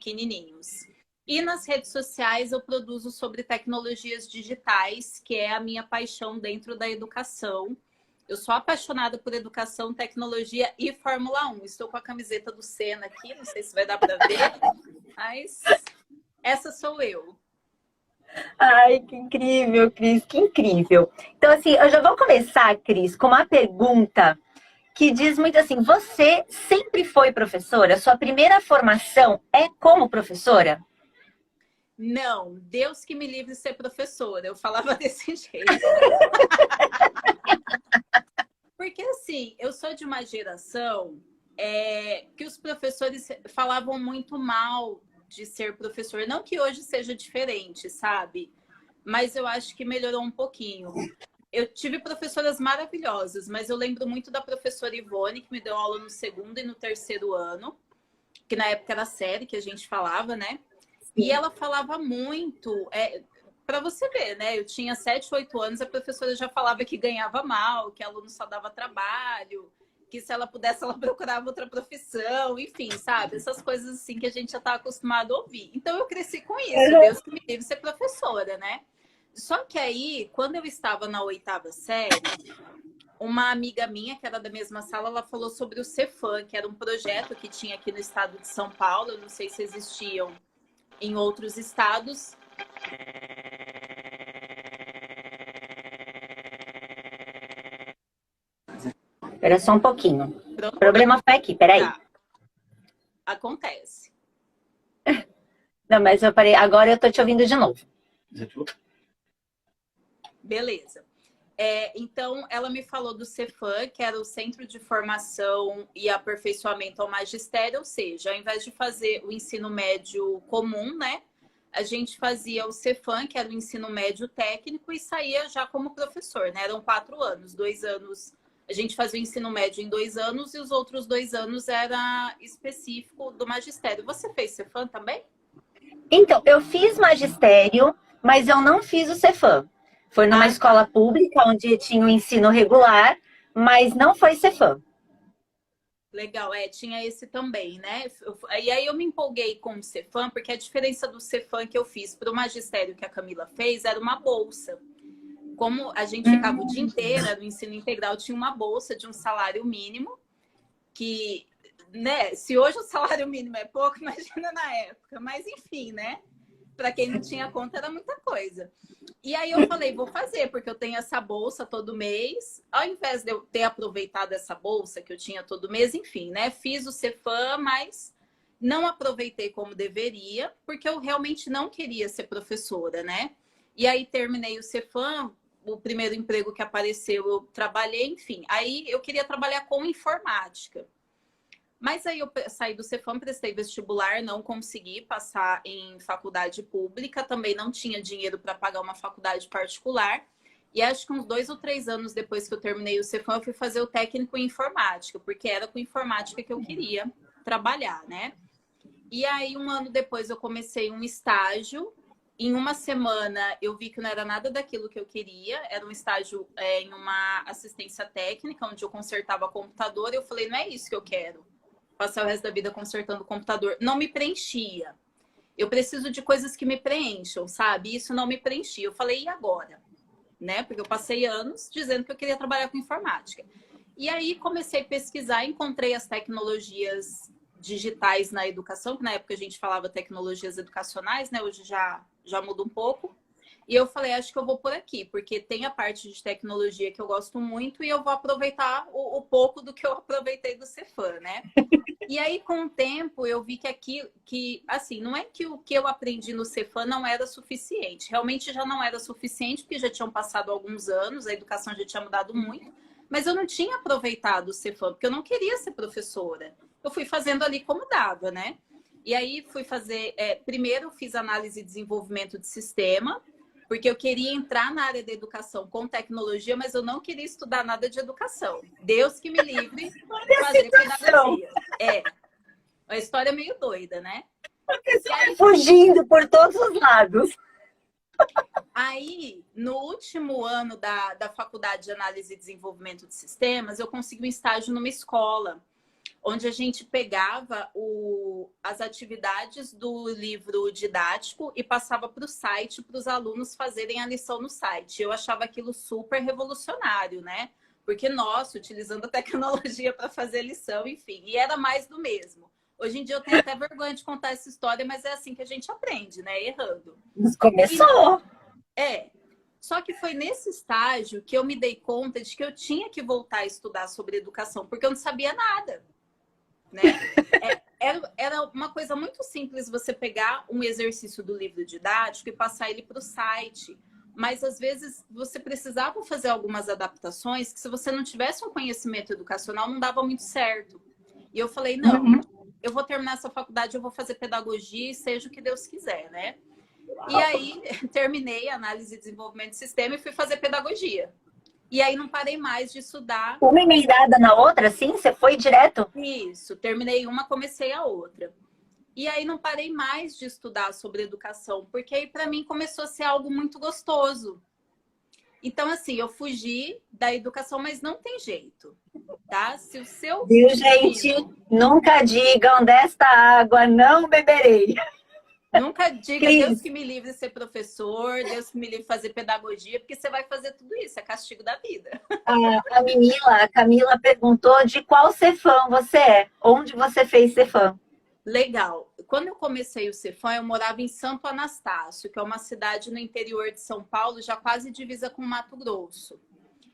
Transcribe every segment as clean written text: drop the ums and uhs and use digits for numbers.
pequenininhos. E nas redes sociais eu produzo sobre tecnologias digitais, que é a minha paixão dentro da educação. Eu sou apaixonada por educação, tecnologia e Fórmula 1. Estou com a camiseta do Senna aqui, não sei se vai dar para ver, mas essa sou eu. Ai, que incrível, Cris, que incrível. Então, assim, eu já vou começar, Cris, com uma pergunta que diz muito assim: você sempre foi professora? Sua primeira formação é como professora? Não, Deus que me livre de ser professora. Eu falava desse jeito. Porque, assim, eu sou de uma geração que os professores falavam muito mal de ser professor. Não que hoje seja diferente, sabe? Mas eu acho que melhorou um pouquinho. Eu tive professoras maravilhosas, mas eu lembro muito da professora Ivone, que me deu aula no segundo e no terceiro ano, que na época era série que a gente falava, né? E ela falava muito, para você ver, né? Eu tinha 7, 8 anos, a professora já falava que ganhava mal, que aluno só dava trabalho, que se ela pudesse, ela procurava outra profissão, enfim, sabe? Essas coisas assim que a gente já está acostumado a ouvir. Então eu cresci com isso, Deus que me livre ser professora, né? Só que aí, quando eu estava na 8ª série, uma amiga minha, que era da mesma sala, ela falou sobre o Cefam, que era um projeto que tinha aqui no estado de São Paulo. Eu não sei se existiam em outros estados. Espera só um pouquinho. Pronto? O problema foi aqui, peraí. Tá. Acontece. Não, mas eu parei. Agora eu tô te ouvindo de novo. Beleza. Então, ela me falou do Cefam, que era o Centro de Formação e Aperfeiçoamento ao Magistério, ou seja, ao invés de fazer o ensino médio comum, né, a gente fazia o Cefam, que era o ensino médio técnico, e saía já como professor, né? Eram 4 anos, 2 anos. A gente fazia o ensino médio em 2 anos e os outros 2 anos era específico do magistério. Você fez Cefam também? Então, eu fiz magistério, mas eu não fiz o Cefam. Foi numa escola pública, onde tinha o ensino regular, mas não foi Cefam. Legal, tinha esse também, né? E aí eu me empolguei com o Cefam, porque a diferença do Cefam que eu fiz para o magistério que a Camila fez era uma bolsa. Como a gente ficava o dia inteiro no ensino integral, tinha uma bolsa de um salário mínimo, que, né, se hoje o salário mínimo é pouco, imagina na época. Mas enfim, né? Para quem não tinha conta, era muita coisa. E aí eu falei, vou fazer, porque eu tenho essa bolsa todo mês. Ao invés de eu ter aproveitado essa bolsa que eu tinha todo mês, enfim, né? Fiz o Cefam, mas não aproveitei como deveria, porque eu realmente não queria ser professora, né? E aí terminei o Cefam, o primeiro emprego que apareceu, eu trabalhei, enfim. Aí eu queria trabalhar com informática. Mas aí eu saí do Cefam, prestei vestibular, não consegui passar em faculdade pública, também não tinha dinheiro para pagar uma faculdade particular. E acho que uns 2 ou 3 anos depois que eu terminei o Cefam, eu fui fazer o técnico em informática, porque era com informática que eu queria trabalhar, né? E aí, um ano depois, eu comecei um estágio. Em uma semana, eu vi que não era nada daquilo que eu queria. Era um estágio em uma assistência técnica, onde eu consertava computador. E eu falei, não é isso que eu quero. Passar o resto da vida consertando o computador. Não me preenchia. Eu preciso de coisas que me preencham, sabe? Isso não me preenchia. Eu falei, e agora? Né? Porque eu passei anos dizendo que eu queria trabalhar com informática. E aí comecei a pesquisar, encontrei as tecnologias digitais na educação, que na época a gente falava tecnologias educacionais, né? Hoje já muda um pouco. E eu falei, acho que eu vou por aqui, porque tem a parte de tecnologia que eu gosto muito e eu vou aproveitar o pouco do que eu aproveitei do Cefam, né? E aí, com o tempo, eu vi assim, não é que o que eu aprendi no Cefam não era suficiente. Realmente já não era suficiente, porque já tinham passado alguns anos, a educação já tinha mudado muito. Mas eu não tinha aproveitado o Cefam, porque eu não queria ser professora. Eu fui fazendo ali como dava, né? E aí, fui fazer... primeiro, fiz análise e desenvolvimento de sistema, porque eu queria entrar na área da educação com tecnologia, mas eu não queria estudar nada de educação. Deus que me livre de fazer pedagogia. Uma história meio doida, né? E aí, fugindo por todos os lados. Aí, no último ano da faculdade de análise e desenvolvimento de sistemas, eu consegui um estágio numa escola, onde a gente pegava as atividades do livro didático e passava para o site para os alunos fazerem a lição no site. Eu achava aquilo super revolucionário, né? Porque, nossa, utilizando a tecnologia para fazer lição, enfim, e era mais do mesmo. Hoje em dia eu tenho até vergonha de contar essa história, mas é assim que a gente aprende, né? Errando. Começou! Só que foi nesse estágio que eu me dei conta de que eu tinha que voltar a estudar sobre educação, porque eu não sabia nada, né? Era uma coisa muito simples você pegar um exercício do livro didático e passar ele para o site. Mas, às vezes, você precisava fazer algumas adaptações que, se você não tivesse um conhecimento educacional, não dava muito certo. E eu falei, não, eu vou terminar essa faculdade, eu vou fazer pedagogia e seja o que Deus quiser, né? E aí, terminei análise e desenvolvimento de sistema e fui fazer pedagogia. E aí, não parei mais de estudar. Uma emendada na outra, assim? Você foi direto? Isso, terminei uma, comecei a outra. E aí não parei mais de estudar sobre educação, porque aí para mim começou a ser algo muito gostoso. Então, assim, eu fugi da educação, mas não tem jeito, tá? Se o seu... Viu, gente? Nunca digam desta água, não beberei. Nunca diga, Cris, Deus que me livre de ser professor, Deus que me livre de fazer pedagogia, porque você vai fazer tudo isso, é castigo da vida. a Camila perguntou de qual Cefam você é. Onde você fez Cefam? Legal. Quando eu comecei o Cefam, eu morava em Santo Anastácio, que é uma cidade no interior de São Paulo, já quase divisa com Mato Grosso.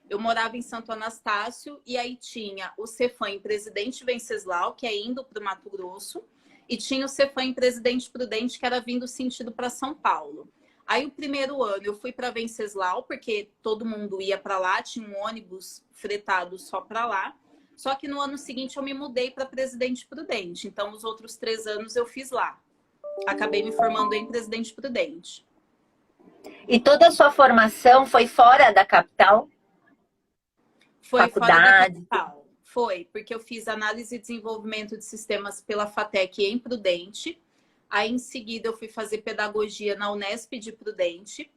Eu morava em Santo Anastácio e aí tinha o Cefam em Presidente Venceslau, que é indo para o Mato Grosso, e tinha o Cefam em Presidente Prudente, que era vindo sentido para São Paulo. Aí o primeiro ano eu fui para Venceslau, porque todo mundo ia para lá, tinha um ônibus fretado só para lá. Só que no ano seguinte eu me mudei para Presidente Prudente. Então, os outros 3 anos eu fiz lá. Acabei me formando em Presidente Prudente. E toda a sua formação foi fora da capital? Foi Faculdade? fora da capital. Foi, porque eu fiz análise e desenvolvimento de sistemas pela FATEC em Prudente. Aí, em seguida, eu fui fazer pedagogia na Unesp de Prudente.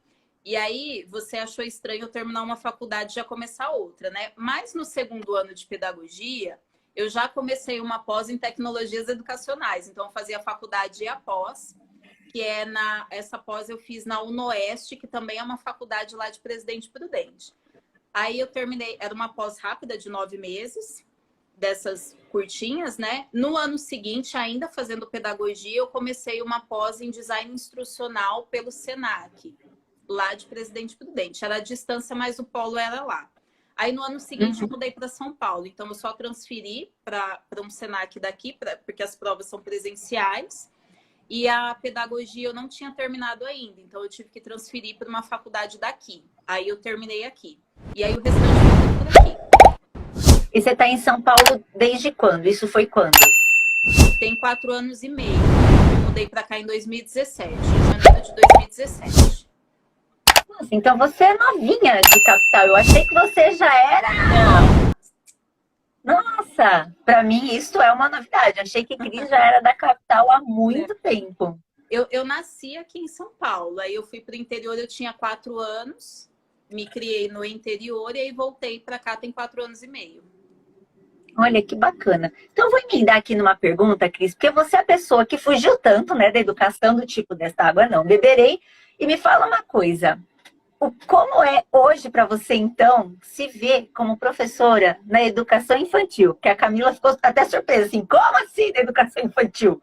E aí, você achou estranho eu terminar uma faculdade e já começar outra, né? Mas no segundo ano de pedagogia, eu já comecei uma pós em tecnologias educacionais. Então, eu fazia a faculdade e a pós, que essa pós eu fiz na UNOeste, que também é uma faculdade lá de Presidente Prudente. Aí eu terminei, era uma pós rápida de 9 meses, dessas curtinhas, né? No ano seguinte, ainda fazendo pedagogia, eu comecei uma pós em design instrucional pelo SENAC, lá de Presidente Prudente. Era a distância, mas o polo era lá. Aí no ano seguinte eu mudei para São Paulo. Então eu só transferi para um SENAC daqui, porque as provas são presenciais. E a pedagogia eu não tinha terminado ainda. Então eu tive que transferir para uma faculdade daqui. Aí eu terminei aqui. E aí o restante foi por aqui. E você está em São Paulo desde quando? Isso foi quando? Tem 4 anos e meio. Eu mudei para cá em 2017, em janeiro de 2017. Nossa, então você é novinha de capital. Eu achei que você já era... Nossa, para mim isso é uma novidade. Achei que Cris já era da capital há muito tempo. Eu nasci aqui em São Paulo. Aí eu fui para o interior, eu tinha 4 anos. Me criei no interior e aí voltei para cá tem 4 anos e meio. Olha que bacana. Então eu vou emendar aqui numa pergunta, Cris, porque você é a pessoa que fugiu tanto, né, da educação do tipo desta água não beberei. E me fala uma coisa. Como é hoje para você, então, se ver como professora na educação infantil? Que a Camila ficou até surpresa, assim, como assim na educação infantil?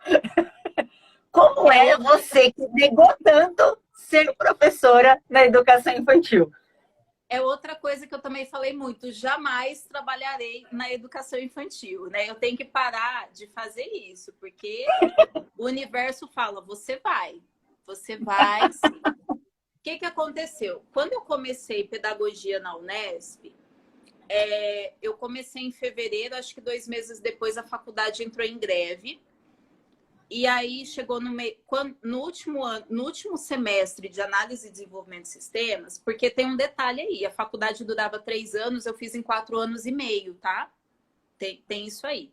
Como é você que negou tanto ser professora na educação infantil? É outra coisa que eu também falei muito, jamais trabalharei na educação infantil, né? Eu tenho que parar de fazer isso, porque o universo fala, você vai sim. O que aconteceu? Quando eu comecei pedagogia na Unesp, eu comecei em fevereiro, acho que 2 meses depois a faculdade entrou em greve. E aí chegou no último semestre de análise e desenvolvimento de sistemas, porque tem um detalhe aí, a faculdade durava 3 anos, eu fiz em 4 anos e meio, tá? Tem isso aí.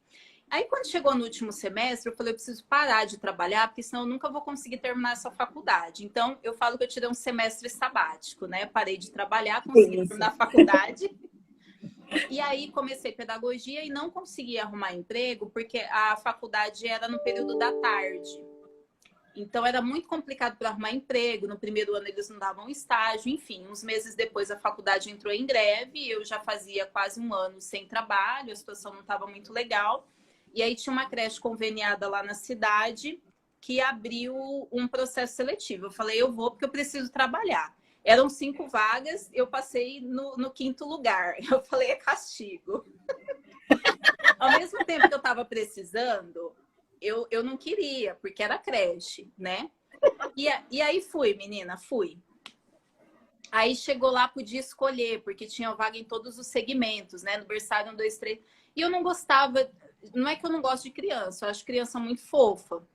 Aí, quando chegou no último semestre, eu falei, eu preciso parar de trabalhar, porque senão eu nunca vou conseguir terminar essa faculdade. Então, eu falo que eu tirei um semestre sabático, né? Parei de trabalhar, consegui terminar a faculdade. E aí comecei pedagogia e não consegui arrumar emprego porque a faculdade era no período da tarde. Então era muito complicado para arrumar emprego. No primeiro ano eles não davam estágio, enfim. Uns meses depois a faculdade entrou em greve. Eu já fazia quase um ano sem trabalho, a situação não estava muito legal. E aí tinha uma creche conveniada lá na cidade que abriu um processo seletivo. Eu falei, eu vou porque eu preciso trabalhar. Eram 5 vagas, eu passei no 5º lugar. Eu falei, é castigo. Ao mesmo tempo que eu estava precisando, eu não queria, porque era creche, né? E aí fui, menina, fui. Aí chegou lá, podia escolher, porque tinha vaga em todos os segmentos, né? No berçário 1, 2, 3. E eu não gostava, não é que eu não gosto de criança, eu acho criança muito fofa.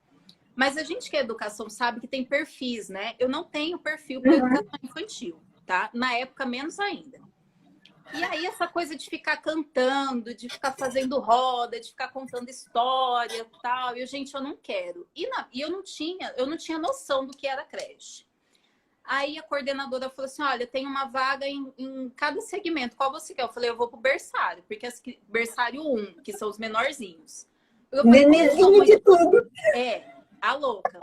Mas a gente que é educação sabe que tem perfis, né? Eu não tenho perfil para educação infantil, tá? Na época, menos ainda. E aí essa coisa de ficar cantando, de ficar fazendo roda, de ficar contando história e tal. E, gente, eu não quero. E eu não tinha noção do que era creche. Aí a coordenadora falou assim, olha, tem uma vaga em cada segmento. Qual você quer? Eu falei, eu vou pro berçário, porque berçário 1, que são os menorzinhos. Bebezinho de tudo. A louca.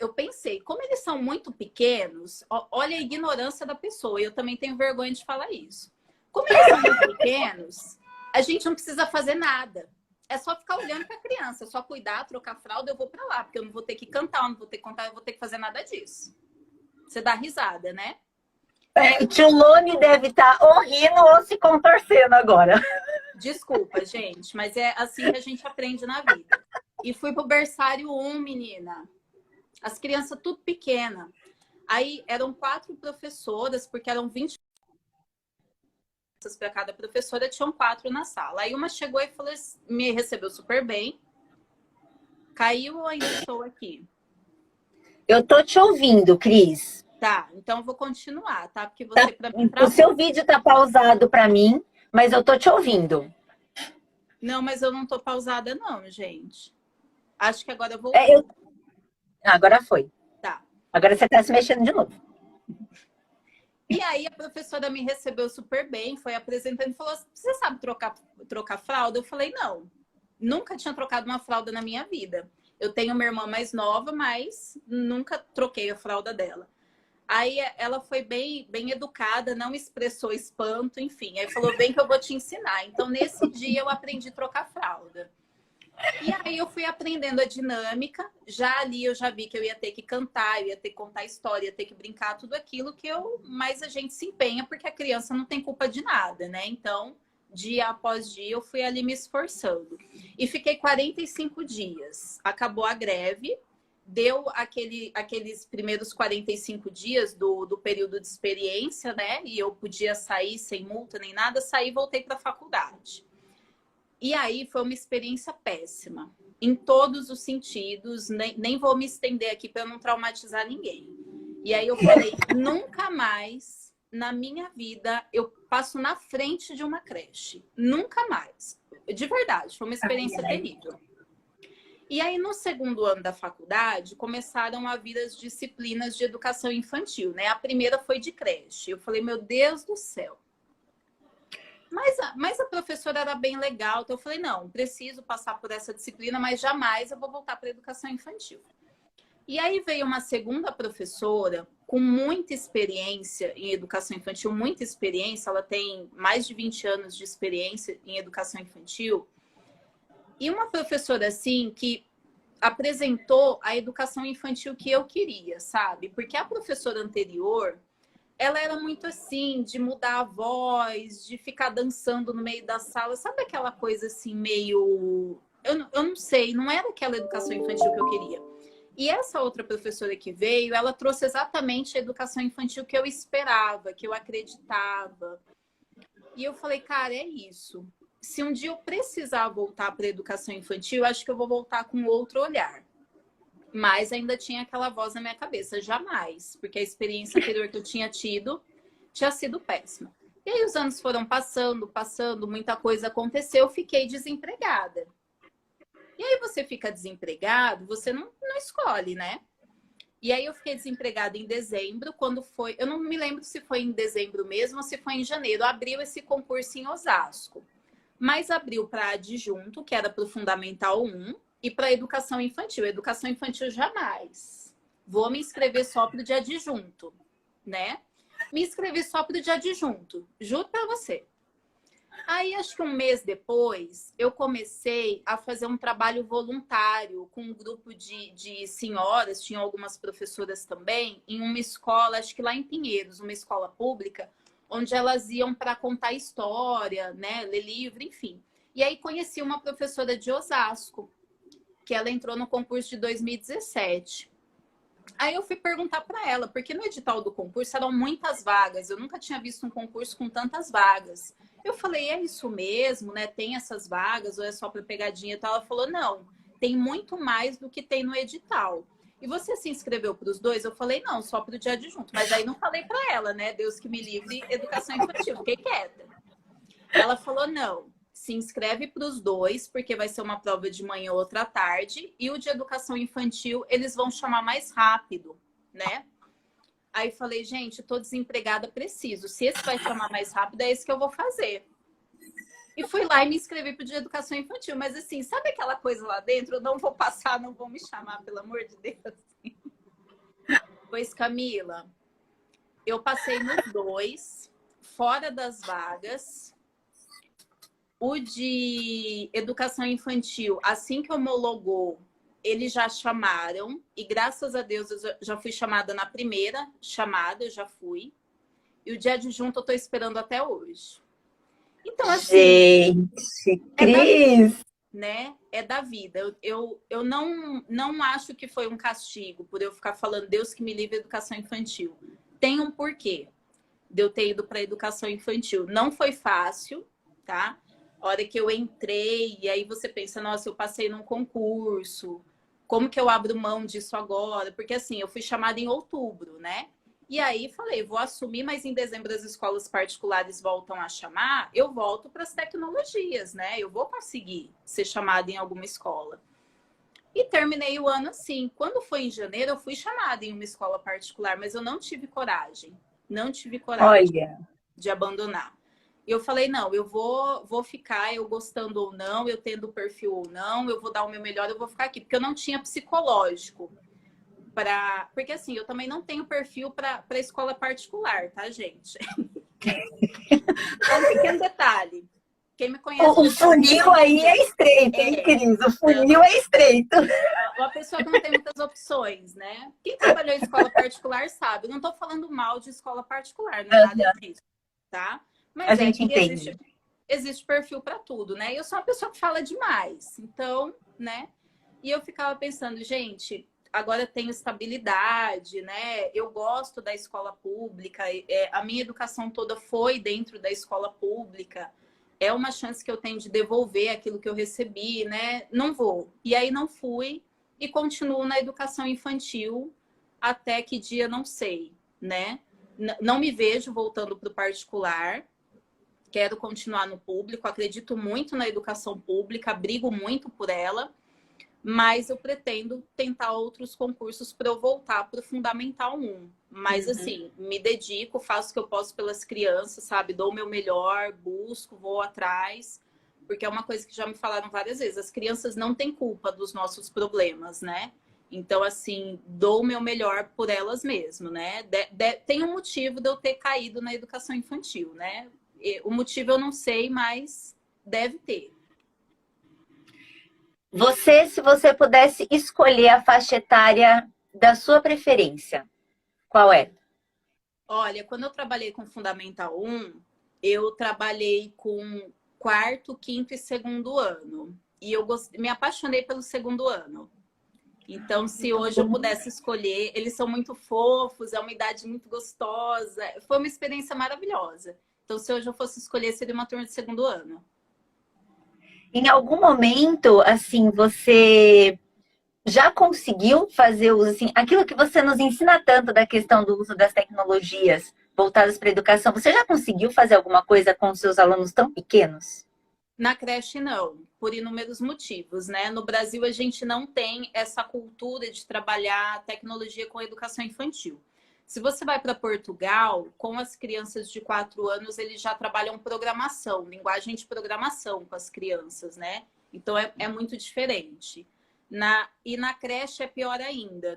Eu pensei, como eles são muito pequenos, olha a ignorância da pessoa, eu também tenho vergonha de falar isso. Como eles são muito pequenos, a gente não precisa fazer nada. É só ficar olhando para a criança, é só cuidar, trocar fralda, eu vou para lá, porque eu não vou ter que cantar, eu não vou ter que contar, eu vou ter que fazer nada disso. Você dá risada, né? O tio Lone deve estar ou rindo ou se contorcendo agora. Desculpa, gente, mas é assim que a gente aprende na vida. E fui pro berçário 1, menina. As crianças tudo pequena. Aí eram 4 professoras, porque eram 20 para cada professora, tinham 4 na sala. Aí uma chegou e falou, me recebeu super bem. Caiu ou ainda estou aqui? Eu tô te ouvindo, Cris. Tá, então vou continuar, tá? Porque você para mim O seu vídeo tá pausado para mim, mas eu tô te ouvindo. Não, mas eu não tô pausada não, gente. Acho que agora eu vou. Agora foi. Tá. Agora você tá se mexendo de novo. E aí a professora me recebeu super bem, foi apresentando e falou, você sabe trocar fralda? Eu falei, não. Nunca tinha trocado uma fralda na minha vida. Eu tenho uma irmã mais nova, mas nunca troquei a fralda dela. Aí ela foi bem educada, não expressou espanto, enfim. Aí falou, vem que eu vou te ensinar. Então, nesse dia, eu aprendi a trocar fralda. E aí eu fui aprendendo a dinâmica. Já ali eu já vi que eu ia ter que cantar, eu ia ter que contar história, ia ter que brincar, tudo aquilo que mais a gente se empenha, porque a criança não tem culpa de nada, né? Então, dia após dia, eu fui ali me esforçando. E fiquei 45 dias. Acabou a greve, deu aqueles primeiros 45 dias do período de experiência, né? E eu podia sair sem multa nem nada, saí e voltei para a faculdade. E aí foi uma experiência péssima, em todos os sentidos, nem vou me estender aqui para não traumatizar ninguém. E aí eu falei, nunca mais na minha vida eu passo na frente de uma creche. Nunca mais. De verdade, foi uma experiência terrível. E aí, no segundo ano da faculdade, começaram a vir as disciplinas de educação infantil, né? A primeira foi de creche. Eu falei, meu Deus do céu. Mas a professora era bem legal, então eu falei, não, preciso passar por essa disciplina, mas jamais eu vou voltar para a educação infantil. E aí veio uma segunda professora com muita experiência em educação infantil, muita experiência, ela tem mais de 20 anos de experiência em educação infantil, e uma professora assim que apresentou a educação infantil que eu queria, sabe? Porque a professora anterior, ela era muito assim, de mudar a voz, de ficar dançando no meio da sala. Sabe aquela coisa assim, meio... Eu não sei, não era aquela educação infantil que eu queria. E essa outra professora que veio, ela trouxe exatamente a educação infantil que eu esperava, que eu acreditava. E eu falei, cara, é isso. Se um dia eu precisar voltar para a educação infantil, acho que eu vou voltar com outro olhar. Mas ainda tinha aquela voz na minha cabeça, jamais, porque a experiência anterior que eu tinha tido tinha sido péssima. E aí os anos foram passando, muita coisa aconteceu, eu fiquei desempregada. E aí você fica desempregado, você não escolhe, né? E aí eu fiquei desempregada em dezembro, quando foi... Eu não me lembro se foi em dezembro mesmo ou se foi em janeiro. Abriu esse concurso em Osasco. Mas abriu para adjunto, que era para o Fundamental 1, e para educação infantil. Educação infantil jamais. Vou me inscrever só para o de adjunto, né? Me inscrevi só para o de adjunto, juro para você. Aí, acho que um mês depois, eu comecei a fazer um trabalho voluntário com um grupo de senhoras, tinham algumas professoras também, em uma escola, acho que lá em Pinheiros, uma escola pública, onde elas iam para contar história, né, ler livro, enfim. E aí conheci uma professora de Osasco, que ela entrou no concurso de 2017. Aí eu fui perguntar para ela, porque no edital do concurso eram muitas vagas, eu nunca tinha visto um concurso com tantas vagas. Eu falei, é isso mesmo, né? Tem essas vagas ou é só para pegadinha e tal? Ela falou, não, tem muito mais do que tem no edital. E você se inscreveu para os dois? Eu falei, não, só para o de adjunto. Mas aí não falei para ela, né? Deus que me livre, educação infantil. Fiquei quieta. Ela falou, não, se inscreve para os dois, porque vai ser uma prova de manhã ou outra à tarde. E o de educação infantil, eles vão chamar mais rápido, né? Aí falei, gente, tô desempregada, preciso. Se esse vai chamar mais rápido, é esse que eu vou fazer. E fui lá e me inscrevi para o de educação infantil. Mas assim, sabe aquela coisa lá dentro? Eu não vou passar, não vão me chamar, pelo amor de Deus. Pois, Camila, eu passei nos dois, fora das vagas. O de educação infantil, assim que homologou, eles já chamaram. E graças a Deus eu já fui chamada na primeira chamada, eu já fui. E o de adjunto eu tô esperando até hoje. Então, assim... Gente, Cris! Né? É da vida. Eu não acho que foi um castigo por eu ficar falando Deus que me livre educação infantil. Tem um porquê de eu ter ido para educação infantil. Não foi fácil, tá? A hora que eu entrei, e aí você pensa, nossa, eu passei num concurso, como que eu abro mão disso agora? Porque assim, eu fui chamada em outubro, né? E aí falei, vou assumir, mas em dezembro as escolas particulares voltam a chamar, eu volto para as tecnologias, né? Eu vou conseguir ser chamada em alguma escola. E terminei o ano assim. Quando foi em janeiro, eu fui chamada em uma escola particular, mas eu não tive coragem. Não tive coragem de abandonar. Eu falei, não, eu vou ficar, eu gostando ou não, eu tendo perfil ou não, eu vou dar o meu melhor, eu vou ficar aqui. Porque eu não tinha psicológico. Porque assim, eu também não tenho perfil para escola particular, tá, gente? Um pequeno detalhe. Quem me conhece... O funil aí é estreito, hein, Cris? O funil é estreito. Uma pessoa que não tem muitas opções, né? Quem trabalhou em escola particular sabe. Eu não tô falando mal de escola particular, não é nada disso, tá? Mas a gente entende. Existe perfil para tudo, né? Eu sou uma pessoa que fala demais. Então, né? E eu ficava pensando, gente, agora eu tenho estabilidade, né? Eu gosto da escola pública. A minha educação toda foi dentro da escola pública. É uma chance que eu tenho de devolver aquilo que eu recebi, né? Não vou. E aí não fui e continuo na educação infantil até que dia, não sei, né? Não me vejo voltando para o particular. Quero continuar no público, acredito muito na educação pública, brigo muito por ela, mas eu pretendo tentar outros concursos para eu voltar para o Fundamental 1. Mas, assim, me dedico, faço o que eu posso pelas crianças, sabe? Dou o meu melhor, busco, vou atrás, porque é uma coisa que já me falaram várias vezes. As crianças não têm culpa dos nossos problemas, né? Então, assim, dou o meu melhor por elas mesmo, né? Tem um motivo de eu ter caído na educação infantil, né? O motivo eu não sei, mas deve ter. Você, se você pudesse escolher a faixa etária da sua preferência, qual é? Olha, quando eu trabalhei com Fundamental 1, eu trabalhei com quarto, quinto e segundo ano. E eu me apaixonei pelo segundo ano. Então, se hoje eu pudesse escolher, eles são muito fofos, é uma idade muito gostosa. Foi uma experiência maravilhosa. Então, se hoje eu fosse escolher, seria uma turma de segundo ano. Em algum momento, assim, você já conseguiu fazer uso, assim, aquilo que você nos ensina tanto da questão do uso das tecnologias voltadas para a educação, você já conseguiu fazer alguma coisa com seus alunos tão pequenos? Na creche, não, por inúmeros motivos, né? No Brasil, a gente não tem essa cultura de trabalhar tecnologia com educação infantil. Se você vai para Portugal, com as crianças de 4 anos, eles já trabalham programação, linguagem de programação com as crianças, né? Então, é muito diferente. E na creche é pior ainda.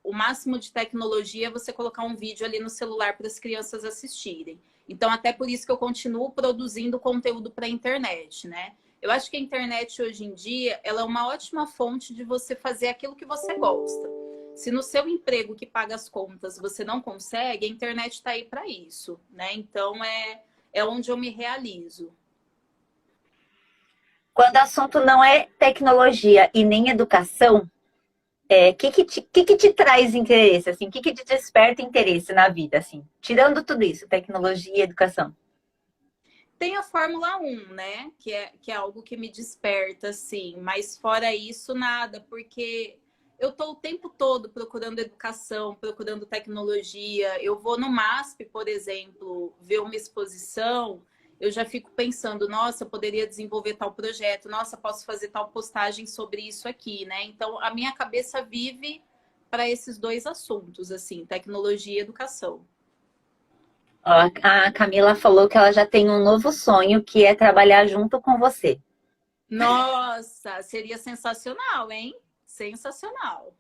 O máximo de tecnologia é você colocar um vídeo ali no celular para as crianças assistirem. Então, até por isso que eu continuo produzindo conteúdo para a internet, né? Eu acho que a internet hoje em dia, ela é uma ótima fonte de você fazer aquilo que você gosta. Se no seu emprego que paga as contas você não consegue, a internet está aí para isso, né? Então, é onde eu me realizo. Quando o assunto não é tecnologia e nem educação, que te traz interesse, assim? O que te desperta interesse na vida, assim? Tirando tudo isso, tecnologia e educação. Tem a Fórmula 1, né? Que é algo que me desperta, assim. Mas fora isso, nada. Porque eu estou o tempo todo procurando educação, procurando tecnologia. Eu vou no MASP, por exemplo, ver uma exposição. Eu já fico pensando, nossa, eu poderia desenvolver tal projeto. Nossa, posso fazer tal postagem sobre isso aqui, né? Então, a minha cabeça vive para esses dois assuntos, assim, tecnologia e educação. Ó, a Camila falou que ela já tem um novo sonho, que é trabalhar junto com você. Nossa, seria sensacional, hein? Sensacional.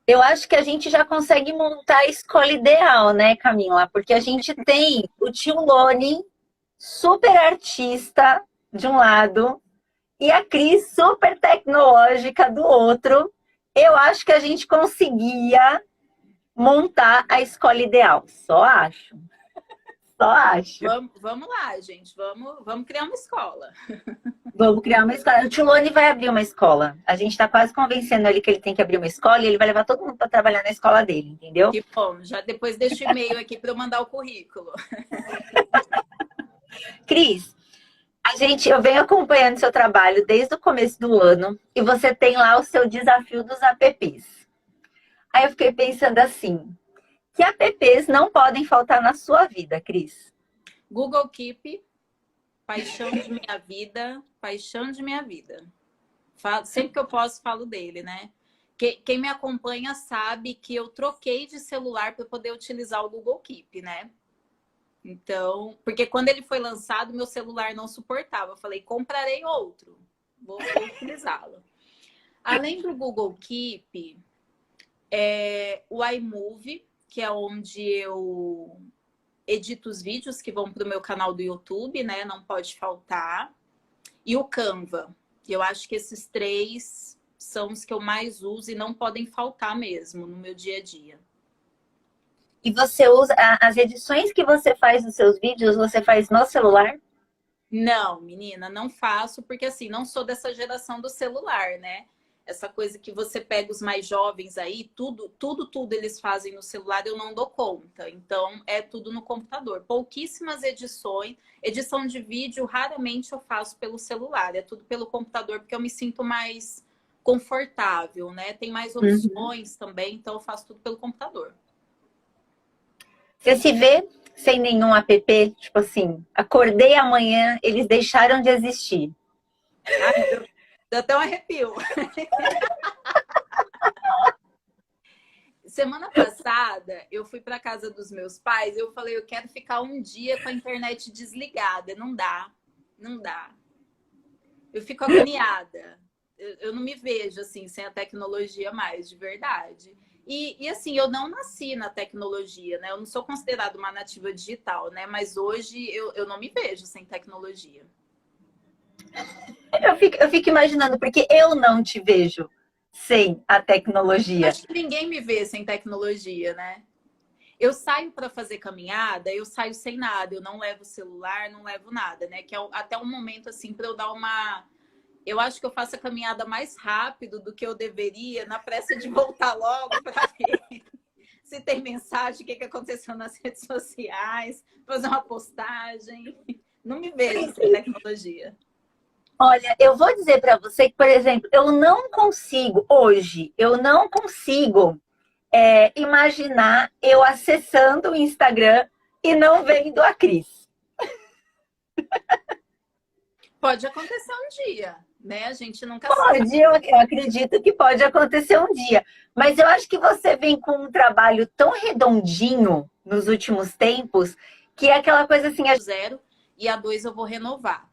Eu acho que a gente já consegue montar a escola ideal, né, Camila? Porque a gente tem o tio Lone, super artista, de um lado, e a Cris, super tecnológica, do outro. Eu acho que a gente conseguia montar a escola ideal. Só acho. Só acho. Vamos lá, gente. Vamos criar uma escola. Vamos criar uma escola. O Tilone vai abrir uma escola. A gente está quase convencendo ele que ele tem que abrir uma escola e ele vai levar todo mundo para trabalhar na escola dele, entendeu? Que bom. Já depois deixa o e-mail aqui para eu mandar o currículo. Cris, eu venho acompanhando seu trabalho desde o começo do ano e você tem lá o seu desafio dos apps. Aí eu fiquei pensando assim, que apps não podem faltar na sua vida, Cris? Google Keep, paixão de minha vida, paixão de minha vida. Sempre que eu posso, falo dele, né? Quem me acompanha sabe que eu troquei de celular para poder utilizar o Google Keep, né? Então, porque quando ele foi lançado, meu celular não suportava. Eu falei, comprarei outro, vou utilizá-lo. Além do Google Keep, o iMovie, que é onde eu edito os vídeos que vão para o meu canal do YouTube, né? Não pode faltar. E o Canva. Eu acho que esses 3 são os que eu mais uso e não podem faltar mesmo no meu dia a dia. E você usa as edições que você faz nos seus vídeos, você faz no celular? Não, menina, não faço, porque assim, não sou dessa geração do celular, né? Essa coisa que você pega os mais jovens aí, tudo eles fazem no celular, eu não dou conta. Então, é tudo no computador. Pouquíssimas edições. Edição de vídeo, raramente eu faço pelo celular. É tudo pelo computador, porque eu me sinto mais confortável, né? Tem mais opções também, então eu faço tudo pelo computador. Você se vê sem nenhum app? Tipo assim, acordei amanhã, eles deixaram de existir. Ai, deu até um arrepio. Semana passada, eu fui para casa dos meus pais, eu falei, eu quero ficar um dia com a internet desligada. Não dá, não dá. Eu fico agoniada. Eu não me vejo assim, sem a tecnologia mais, de verdade. E assim, eu não nasci na tecnologia, né? Eu não sou considerada uma nativa digital, né? Mas hoje eu não me vejo sem tecnologia. Eu fico imaginando, porque eu não te vejo sem a tecnologia. Acho que ninguém me vê sem tecnologia, né? Eu saio para fazer caminhada, eu saio sem nada, eu não levo celular, não levo nada, né? Que é até um momento assim para eu dar uma. Eu acho que eu faço a caminhada mais rápido do que eu deveria, na pressa de voltar logo para ver se tem mensagem, o que aconteceu nas redes sociais, fazer uma postagem. Não me vejo sem tecnologia. Olha, eu vou dizer para você que, por exemplo, eu não consigo imaginar eu acessando o Instagram e não vendo a Cris. Pode acontecer um dia, né? A gente nunca sabe. Pode, eu acredito que pode acontecer um dia. Mas eu acho que você vem com um trabalho tão redondinho nos últimos tempos, que é aquela coisa assim, Zero, e a 2 eu vou renovar.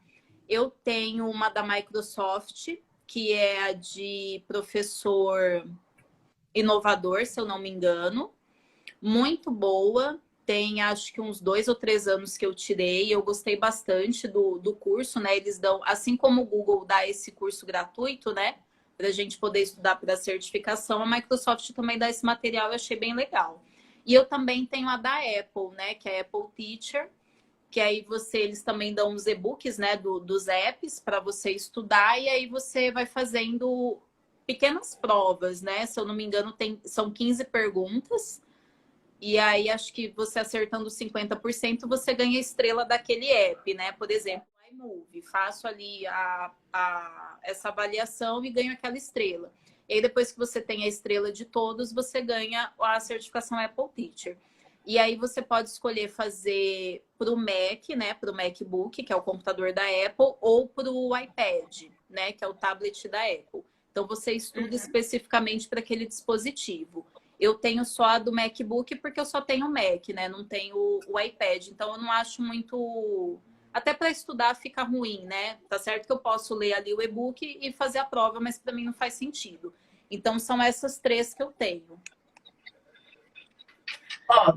Eu tenho uma da Microsoft, que é a de professor inovador, se eu não me engano. Muito boa. Tem acho que uns 2 ou 3 anos que eu tirei. Eu gostei bastante do curso, né? Eles dão, assim como o Google dá esse curso gratuito, né? Para a gente poder estudar para a certificação, a Microsoft também dá esse material, eu achei bem legal. E eu também tenho a da Apple, né? Que é a Apple Teacher, que aí eles também dão os e-books, né? Dos apps para você estudar, e aí você vai fazendo pequenas provas, né? Se eu não me engano, são 15 perguntas. E aí, acho que você acertando 50%, você ganha a estrela daquele app, né? Por exemplo, o iMovie. Faço ali essa avaliação e ganho aquela estrela. E aí, depois que você tem a estrela de todos, você ganha a certificação Apple Teacher. E aí, você pode escolher fazer para o Mac, né? Para o MacBook, que é o computador da Apple, ou para o iPad, né? Que é o tablet da Apple. Então, você estuda especificamente para aquele dispositivo. Eu tenho só a do MacBook porque eu só tenho o Mac, né? Não tenho o iPad. Então, eu não acho muito... Até para estudar fica ruim, né? Tá certo que eu posso ler ali o e-book e fazer a prova, mas para mim não faz sentido. Então, são essas 3 que eu tenho. ó,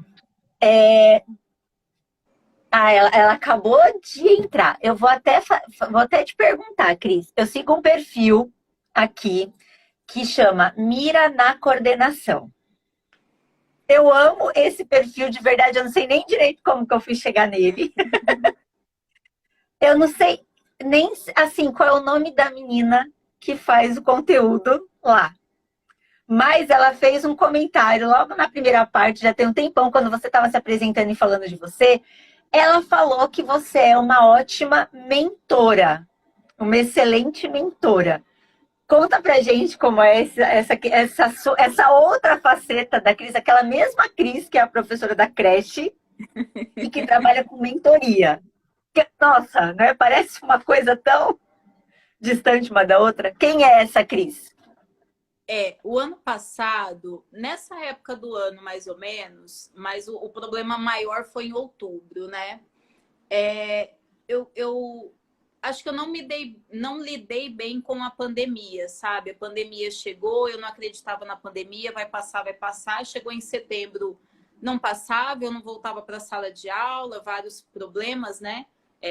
ela acabou de entrar. Eu vou até te perguntar, Cris. Eu sigo um perfil aqui que chama Mira na Coordenação. Eu amo esse perfil de verdade, eu não sei nem direito como que eu fui chegar nele. Eu não sei nem assim qual é o nome da menina que faz o conteúdo lá. Mas ela fez um comentário logo na primeira parte, já tem um tempão, quando você estava se apresentando e falando de você. Ela falou que você é uma ótima mentora, uma excelente mentora. Conta pra gente como é essa outra faceta da Cris, aquela mesma Cris que é a professora da creche e que trabalha com mentoria. Nossa, né? Parece uma coisa tão distante uma da outra. Quem é essa Cris? O ano passado, nessa época do ano, mais ou menos, mas o problema maior foi em outubro, né? Eu acho que eu não lidei bem com a pandemia, sabe? A pandemia chegou, eu não acreditava na pandemia, vai passar, vai passar. Chegou em setembro, não passava, eu não voltava para a sala de aula, vários problemas, né?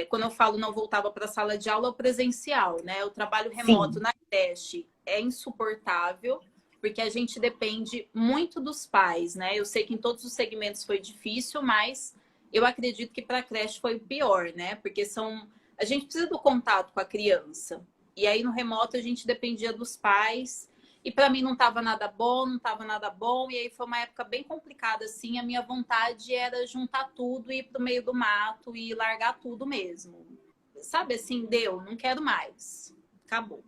Quando eu falo não voltava para a sala de aula, é o presencial, né? O trabalho remoto Sim. na creche é insuportável, porque a gente depende muito dos pais, né? Eu sei que em todos os segmentos foi difícil, mas eu acredito que para a creche foi o pior, né? Porque a gente precisa do contato com a criança. E aí no remoto a gente dependia dos pais. E para mim não estava nada bom, não estava nada bom. E aí foi uma época bem complicada, assim. A minha vontade era juntar tudo, ir para o meio do mato e largar tudo mesmo. Sabe assim, deu, não quero mais. Acabou.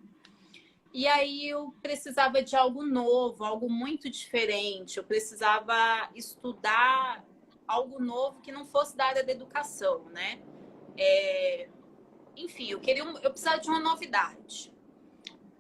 E aí eu precisava de algo novo, algo muito diferente. Eu precisava estudar algo novo que não fosse da área da educação, né? Enfim, eu precisava de uma novidade.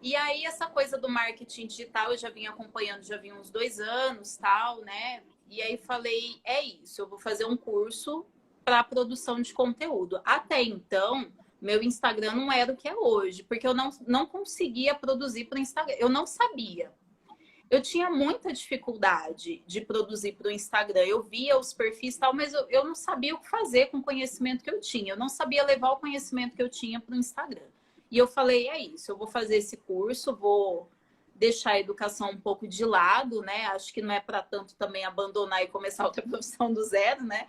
E aí essa coisa do marketing digital eu já vinha acompanhando, já vinha uns 2 anos, tal, né? E aí falei, é isso, eu vou fazer um curso para produção de conteúdo. Até então, meu Instagram não era o que é hoje, porque eu não conseguia produzir para o Instagram. Eu não sabia. Eu tinha muita dificuldade de produzir para o Instagram. Eu via os perfis e tal, mas eu não sabia o que fazer com o conhecimento que eu tinha. Eu não sabia levar o conhecimento que eu tinha para o Instagram. E eu falei, é isso, eu vou fazer esse curso, vou deixar a educação um pouco de lado, né? Acho que não é para tanto também abandonar e começar outra profissão do zero, né?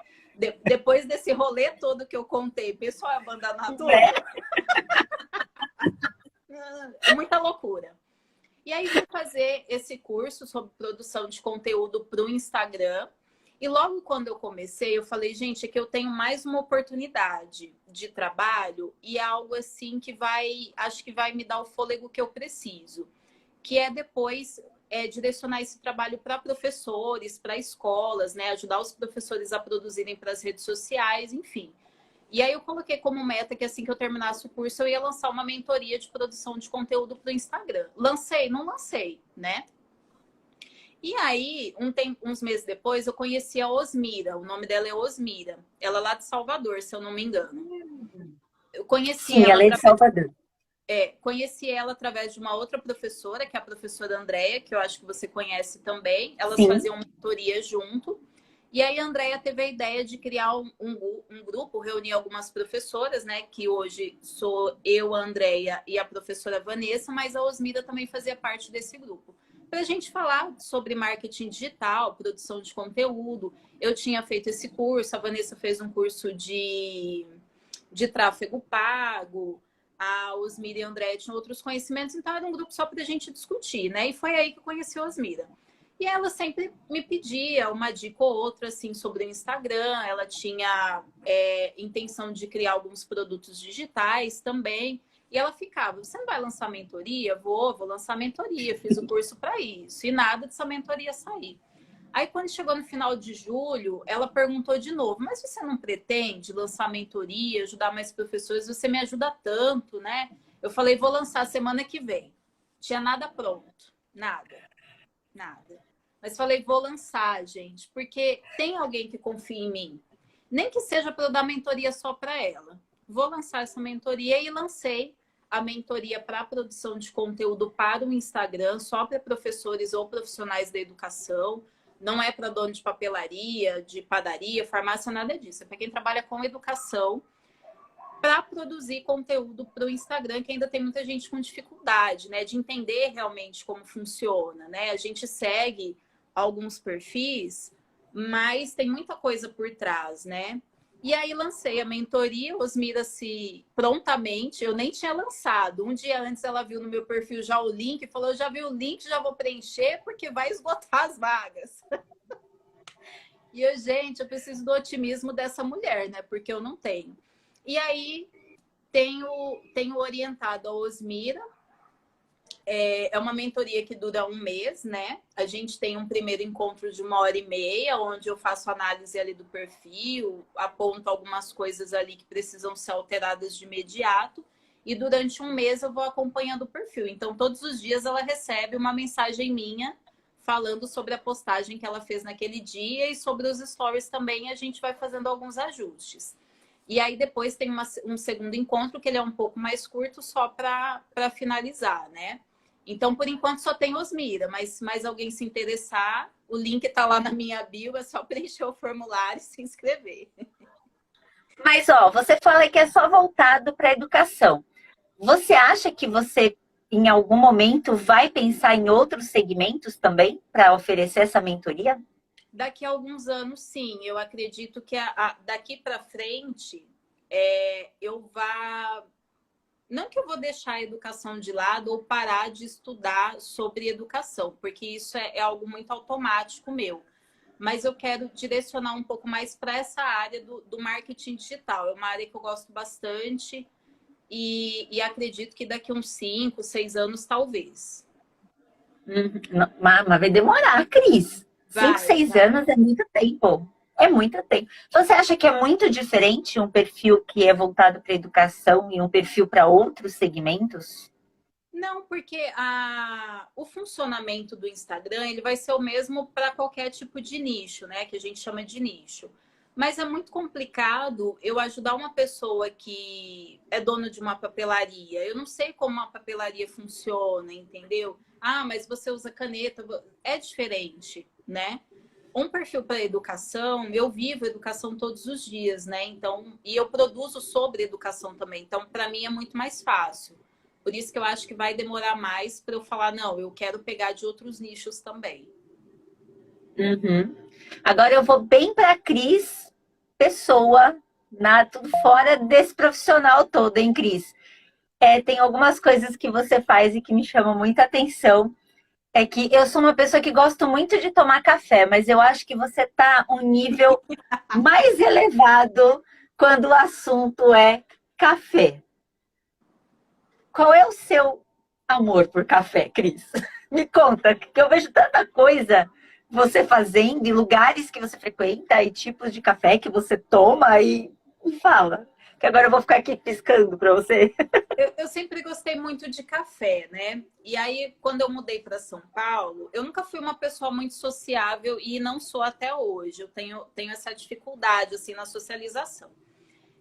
Depois desse rolê todo que eu contei, pessoal, abandonar tudo. É muita loucura. E aí fui fazer esse curso sobre produção de conteúdo para o Instagram. E logo quando eu comecei, eu falei, gente, é que eu tenho mais uma oportunidade de trabalho e é algo assim que acho que vai me dar o fôlego que eu preciso. Que é depois direcionar esse trabalho para professores, para escolas, né? Ajudar os professores a produzirem para as redes sociais, enfim. E aí eu coloquei como meta que assim que eu terminasse o curso, eu ia lançar uma mentoria de produção de conteúdo para o Instagram. Lancei? Não lancei, né? E aí, uns meses depois, eu conheci a Osmira. O nome dela é Osmira. Ela é lá de Salvador, se eu não me engano. Eu conheci Sim, ela ela é de através, Salvador. conheci ela através de uma outra professora, que é a professora Andréia, que eu acho que você conhece também. Elas Sim. faziam mentoria junto. E aí a Andréia teve a ideia de criar um grupo, reunir algumas professoras, né? Que hoje sou eu, a Andréia e a professora Vanessa, mas a Osmira também fazia parte desse grupo. Para a gente falar sobre marketing digital, produção de conteúdo. Eu tinha feito esse curso, a Vanessa fez um curso de tráfego pago, a Osmira e a Andréia tinham outros conhecimentos, então era um grupo só para a gente discutir, né? E foi aí que eu conheci a Osmira. E ela sempre me pedia uma dica ou outra, assim, sobre o Instagram. Ela tinha intenção de criar alguns produtos digitais também. E ela ficava, você não vai lançar mentoria? Vou lançar mentoria. Fiz o curso para isso. E nada dessa mentoria sair. Aí, quando chegou no final de julho, ela perguntou de novo, mas você não pretende lançar mentoria, ajudar mais professores? Você me ajuda tanto, né? Eu falei, vou lançar semana que vem. Tinha nada pronto. Nada. Mas falei, vou lançar, gente, porque tem alguém que confia em mim. Nem que seja para eu dar mentoria só para ela. Vou lançar essa mentoria e lancei a mentoria para a produção de conteúdo para o Instagram, só para professores ou profissionais da educação. Não é para dono de papelaria, de padaria, farmácia, nada disso. É para quem trabalha com educação, para produzir conteúdo para o Instagram, que ainda tem muita gente com dificuldade, né? De entender realmente como funciona, né? A gente segue alguns perfis, mas tem muita coisa por trás, né? E aí lancei a mentoria, Osmira se prontamente, eu nem tinha lançado. Um dia antes ela viu no meu perfil já o link, falou, eu já vi o link, já vou preencher, porque vai esgotar as vagas. E eu, gente, eu preciso do otimismo dessa mulher, né? Porque eu não tenho. E aí tenho orientado a Osmira. É uma mentoria que dura um mês, né? A gente tem um primeiro encontro de 1h30, onde eu faço análise ali do perfil, aponto algumas coisas ali que precisam ser alteradas de imediato. E durante um mês eu vou acompanhando o perfil. Então, todos os dias ela recebe uma mensagem minha falando sobre a postagem que ela fez naquele dia e sobre os stories também. A gente vai fazendo alguns ajustes. E aí depois tem um segundo encontro, que ele é um pouco mais curto, só para finalizar, né? Então, por enquanto, só tem Osmira, mas se mais alguém se interessar, o link está lá na minha bio, é só preencher o formulário e se inscrever. Mas, ó, você fala que é só voltado para a educação. Você acha que você, em algum momento, vai pensar em outros segmentos também para oferecer essa mentoria? Daqui a alguns anos, sim. Eu acredito que daqui para frente eu vá. Não que eu vou deixar a educação de lado ou parar de estudar sobre educação, porque isso é algo muito automático meu. Mas eu quero direcionar um pouco mais para essa área do marketing digital. É uma área que eu gosto bastante e acredito que daqui uns 5, 6 anos, talvez. Mas vai demorar, Cris. 5, Vai, 6 vai. anos é muito tempo. É muito tempo. Você acha que é muito diferente um perfil que é voltado para a educação e um perfil para outros segmentos? Não, porque o funcionamento do Instagram ele vai ser o mesmo para qualquer tipo de nicho, né? Que a gente chama de nicho. Mas é muito complicado eu ajudar uma pessoa que é dona de uma papelaria. Eu não sei como uma papelaria funciona, entendeu? Ah, mas você usa caneta. É diferente, né? Um perfil para educação, eu vivo educação todos os dias, né? Então, e eu produzo sobre educação também. Então, para mim é muito mais fácil. Por isso que eu acho que vai demorar mais para eu falar, não, eu quero pegar de outros nichos também. Uhum. Agora eu vou bem para a Cris, pessoa, tudo fora desse profissional todo, hein, Cris? Tem algumas coisas que você faz e que me chamam muita atenção. É que eu sou uma pessoa que gosto muito de tomar café, mas eu acho que você está um nível mais elevado quando o assunto é café. Qual é o seu amor por café, Cris? Me conta, que eu vejo tanta coisa você fazendo, e lugares que você frequenta, e tipos de café que você toma, e me fala. Que agora eu vou ficar aqui piscando para você. Eu sempre gostei muito de café, né? E aí, quando eu mudei para São Paulo, eu nunca fui uma pessoa muito sociável e não sou até hoje. Eu tenho essa dificuldade, assim, na socialização.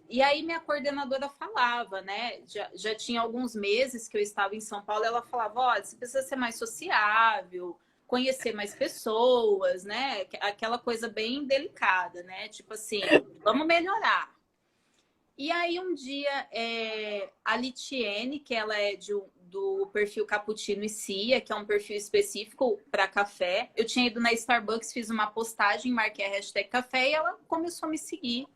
E aí, minha coordenadora falava, né? Já tinha alguns meses que eu estava em São Paulo, ela falava: olha, você precisa ser mais sociável, conhecer mais pessoas, né? Aquela coisa bem delicada, né? Tipo assim, vamos melhorar. E aí um dia a Litiene, que ela é do perfil Cappuccino e Cia, que é um perfil específico para café. Eu tinha ido na Starbucks, fiz uma postagem, marquei a hashtag café e ela começou a me seguir.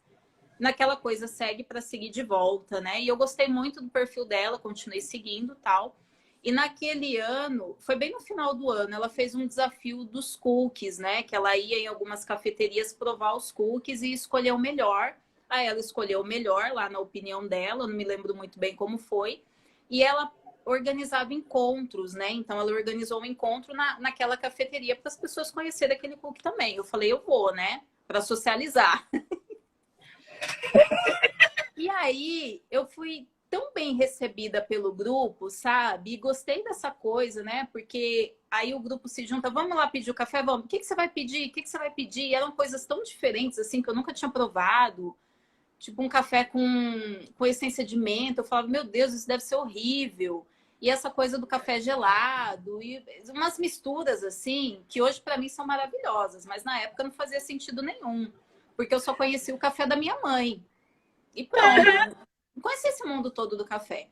Naquela coisa, segue para seguir de volta, né? E eu gostei muito do perfil dela, continuei seguindo tal. E naquele ano, foi bem no final do ano, ela fez um desafio dos cookies, né? Que ela ia em algumas cafeterias provar os cookies e escolher o melhor. Aí ela escolheu o melhor, lá na opinião dela, não me lembro muito bem como foi. E ela organizava encontros, né? Então ela organizou um encontro naquela cafeteria para as pessoas conhecerem aquele cookie também. Eu falei, eu vou, né? Para socializar. E aí eu fui tão bem recebida pelo grupo, sabe? E gostei dessa coisa, né? Porque aí o grupo se junta, vamos lá pedir o café, vamos. O que você vai pedir? O que você vai pedir? E eram coisas tão diferentes, assim, que eu nunca tinha provado. Tipo um café com essência de menta. Eu falava, meu Deus, isso deve ser horrível. E essa coisa do café gelado, e umas misturas, assim, que hoje para mim são maravilhosas, mas na época não fazia sentido nenhum. Porque eu só conhecia o café da minha mãe. E pronto, não conheci esse mundo todo do café.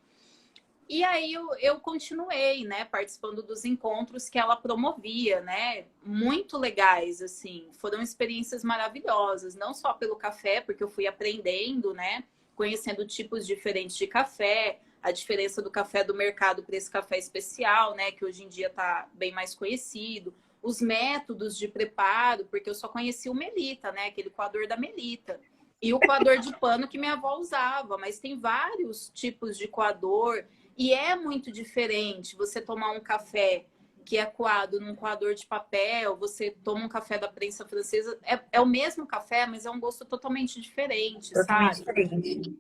E aí eu continuei, né, participando dos encontros que ela promovia, né, muito legais, assim, foram experiências maravilhosas, não só pelo café, porque eu fui aprendendo, né, conhecendo tipos diferentes de café, a diferença do café do mercado para esse café especial, né, que hoje em dia está bem mais conhecido, os métodos de preparo, porque eu só conheci o Melita, né, aquele coador da Melita. E o coador de pano que minha avó usava, mas tem vários tipos de coador. E é muito diferente você tomar um café que é coado num coador de papel, você toma um café da prensa francesa, é o mesmo café, mas é um gosto totalmente diferente, Totalmente sabe? diferente.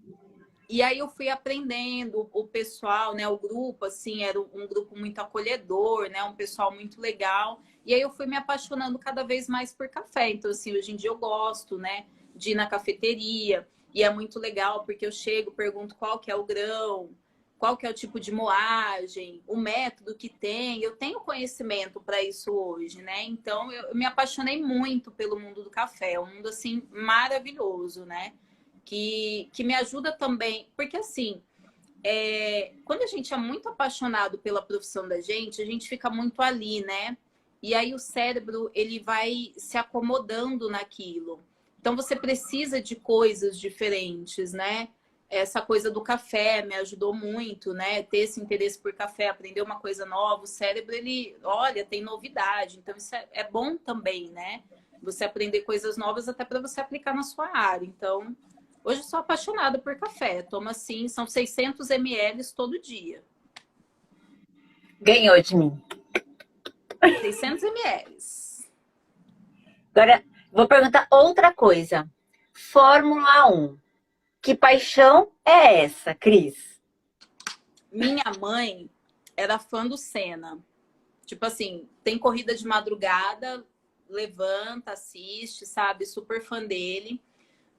E aí eu fui aprendendo, o pessoal, né, o grupo, assim, era um grupo muito acolhedor, né, um pessoal muito legal. E aí eu fui me apaixonando cada vez mais por café. Então, assim, hoje em dia eu gosto, né, de ir na cafeteria. E é muito legal porque eu chego, pergunto qual que é o grão, qual que é o tipo de moagem, o método que tem. Eu tenho conhecimento para isso hoje, né? Então, eu me apaixonei muito pelo mundo do café. É um mundo, assim, maravilhoso, né? Que me ajuda também, porque assim, quando a gente é muito apaixonado pela profissão da gente, a gente fica muito ali, né? E aí o cérebro, ele vai se acomodando naquilo. Então você precisa de coisas diferentes, né? Essa coisa do café me ajudou muito, né? Ter esse interesse por café, aprender uma coisa nova. O cérebro, ele, olha, tem novidade. Então isso é bom também, né? Você aprender coisas novas até para você aplicar na sua área. Então, hoje eu sou apaixonada por café. Tomo assim, são 600 ml todo dia. Ganhou de mim. 600 ml. Agora, vou perguntar outra coisa. Fórmula 1. Que paixão é essa, Cris? Minha mãe era fã do Senna. Tipo assim, tem corrida de madrugada, levanta, assiste, sabe? Super fã dele.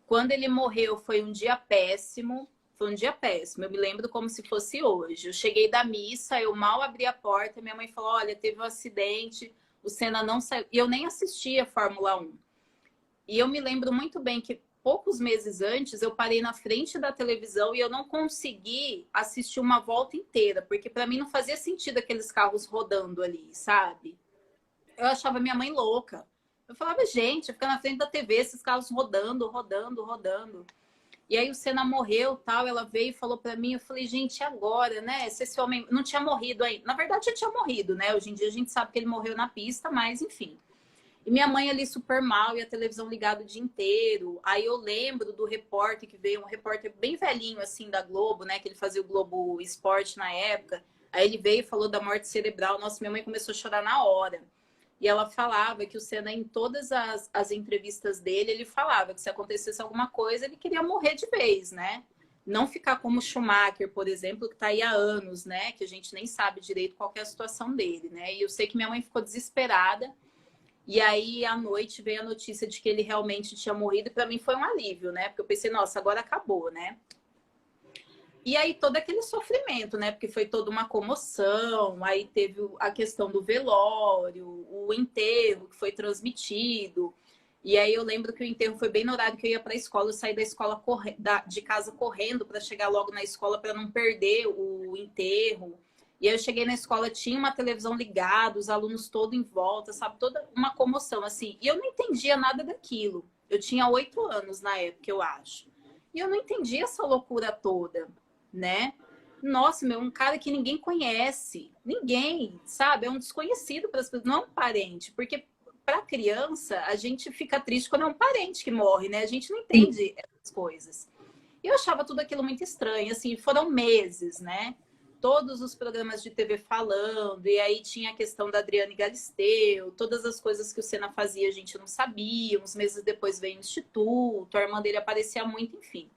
Quando ele morreu, foi um dia péssimo. Foi um dia péssimo. Eu me lembro como se fosse hoje. Eu cheguei da missa, eu mal abri a porta, minha mãe falou: olha, teve um acidente, o Senna não saiu. E eu nem assistia a Fórmula 1. E eu me lembro muito bem que poucos meses antes eu parei na frente da televisão e eu não consegui assistir uma volta inteira, porque para mim não fazia sentido aqueles carros rodando ali, sabe? Eu achava minha mãe louca. Eu falava, gente, fica na frente da TV, esses carros rodando, rodando, rodando. E aí o Senna morreu, tal, ela veio e falou para mim, eu falei, gente, e agora, né? Se esse homem não tinha morrido ainda. Na verdade, já tinha morrido, né? Hoje em dia a gente sabe que ele morreu na pista, mas enfim. E minha mãe ali super mal e a televisão ligada o dia inteiro. Aí eu lembro do repórter que veio, um repórter bem velhinho assim da Globo, né? Que ele fazia o Globo Esporte na época. Aí ele veio e falou da morte cerebral. Nossa, minha mãe começou a chorar na hora. E ela falava que o Senna, em todas as entrevistas dele, ele falava que se acontecesse alguma coisa, ele queria morrer de vez, né? Não ficar como o Schumacher, por exemplo, que está aí há anos, né? Que a gente nem sabe direito qual que é a situação dele, né? E eu sei que minha mãe ficou desesperada. E aí, à noite, veio a notícia de que ele realmente tinha morrido. E para mim foi um alívio, né? Porque eu pensei, nossa, agora acabou, né? E aí, todo aquele sofrimento, né? Porque foi toda uma comoção. Aí teve a questão do velório, o enterro que foi transmitido. E aí eu lembro que o enterro foi bem no horário que eu ia para a escola. Eu saí da escola de casa correndo para chegar logo na escola para não perder o enterro. E aí eu cheguei na escola, tinha uma televisão ligada, os alunos todos em volta, sabe? Toda uma comoção, assim. E eu não entendia nada daquilo. Eu tinha 8 anos na época, eu acho. E eu não entendia essa loucura toda, né? Nossa, meu, um cara que ninguém conhece. Ninguém, sabe? É um desconhecido para as pessoas, não é um parente. Porque para criança, a gente fica triste quando é um parente que morre, né? A gente não entende essas coisas. E eu achava tudo aquilo muito estranho, assim, foram meses, né? Todos os programas de TV falando, e aí tinha a questão da Adriane Galisteu, todas as coisas que o Senna fazia a gente não sabia, uns meses depois veio o Instituto, a irmã dele aparecia muito, enfim.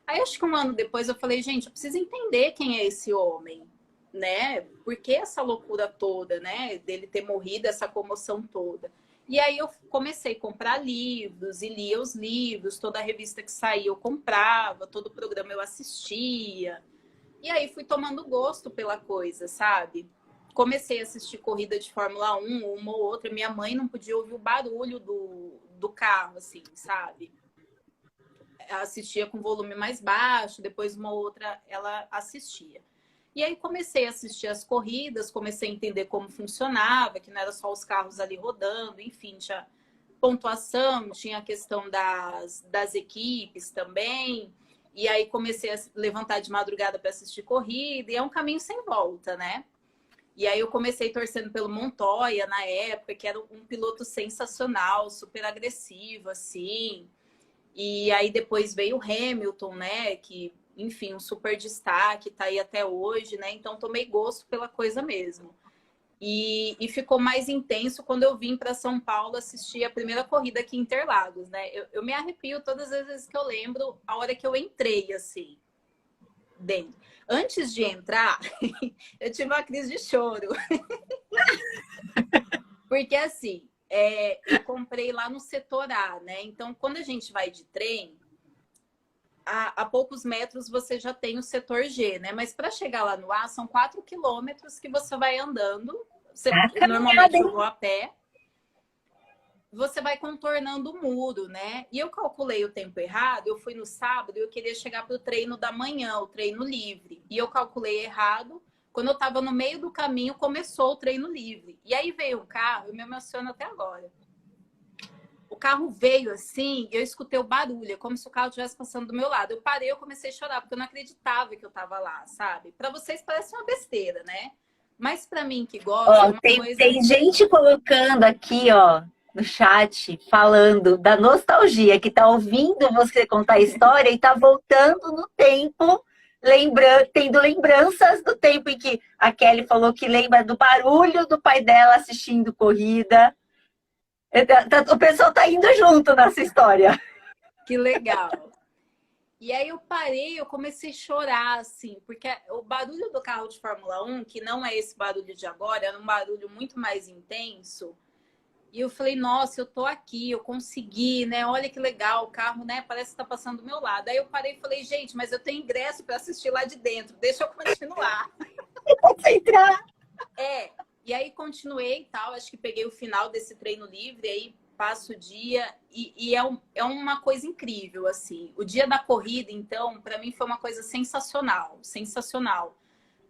Aí acho que um ano depois eu falei, gente, eu preciso entender quem é esse homem, né? Por que essa loucura toda, né? Dele ter morrido, essa comoção toda. E aí eu comecei a comprar livros e lia os livros, toda a revista que saía eu comprava, todo programa eu assistia. E aí fui tomando gosto pela coisa, sabe? Comecei a assistir corrida de Fórmula 1, uma ou outra. Minha mãe não podia ouvir o barulho do carro, assim, sabe? Assistia com volume mais baixo, depois uma outra ela assistia. E aí comecei a assistir as corridas, comecei a entender como funcionava, que não era só os carros ali rodando, enfim, tinha pontuação, tinha a questão das equipes também. E aí comecei a levantar de madrugada para assistir corrida, e é um caminho sem volta, né? E aí eu comecei torcendo pelo Montoya na época, que era um piloto sensacional, super agressivo, assim. E aí depois veio o Hamilton, né? Que, enfim, um super destaque, tá aí até hoje, né? Então tomei gosto pela coisa mesmo. E ficou mais intenso quando eu vim para São Paulo assistir a primeira corrida aqui em Interlagos, né? Eu me arrepio todas as vezes que eu lembro a hora que eu entrei, assim, dentro. Antes de entrar, eu tive uma crise de choro. Porque, assim, eu comprei lá no setor A, né? Então, quando a gente vai de trem, a poucos metros você já tem o setor G, né? Mas para chegar lá no A, são 4 quilômetros que você vai andando. Normalmente eu vou a pé. Você vai contornando o muro, né? E eu calculei o tempo errado. Eu fui no sábado e eu queria chegar para o treino da manhã, o treino livre. E eu calculei errado. Quando eu estava no meio do caminho, começou o treino livre. E aí veio o carro, eu me emociono até agora. O carro veio assim, eu escutei o barulho, como se o carro estivesse passando do meu lado. Eu parei, eu comecei a chorar, porque eu não acreditava que eu estava lá, sabe? Para vocês parece uma besteira, né? Mas para mim que gosta, é uma coisa... Tem gente colocando aqui, ó, no chat, falando da nostalgia, que tá ouvindo você contar a história e tá voltando no tempo, tendo lembranças do tempo em que a Kelly falou que lembra do barulho do pai dela assistindo corrida. O pessoal tá indo junto nessa história. Que legal. E aí eu parei, eu comecei a chorar, assim, porque o barulho do carro de Fórmula 1, que não é esse barulho de agora, era um barulho muito mais intenso. E eu falei, nossa, eu tô aqui, eu consegui, né? Olha que legal, o carro, né? Parece que tá passando do meu lado. Aí eu parei e falei, gente, mas eu tenho ingresso para assistir lá de dentro, deixa eu continuar. Pode entrar. E aí continuei e tal, acho que peguei o final desse treino livre, aí passo o dia é uma coisa incrível, assim. O dia da corrida, então, para mim foi uma coisa sensacional, sensacional.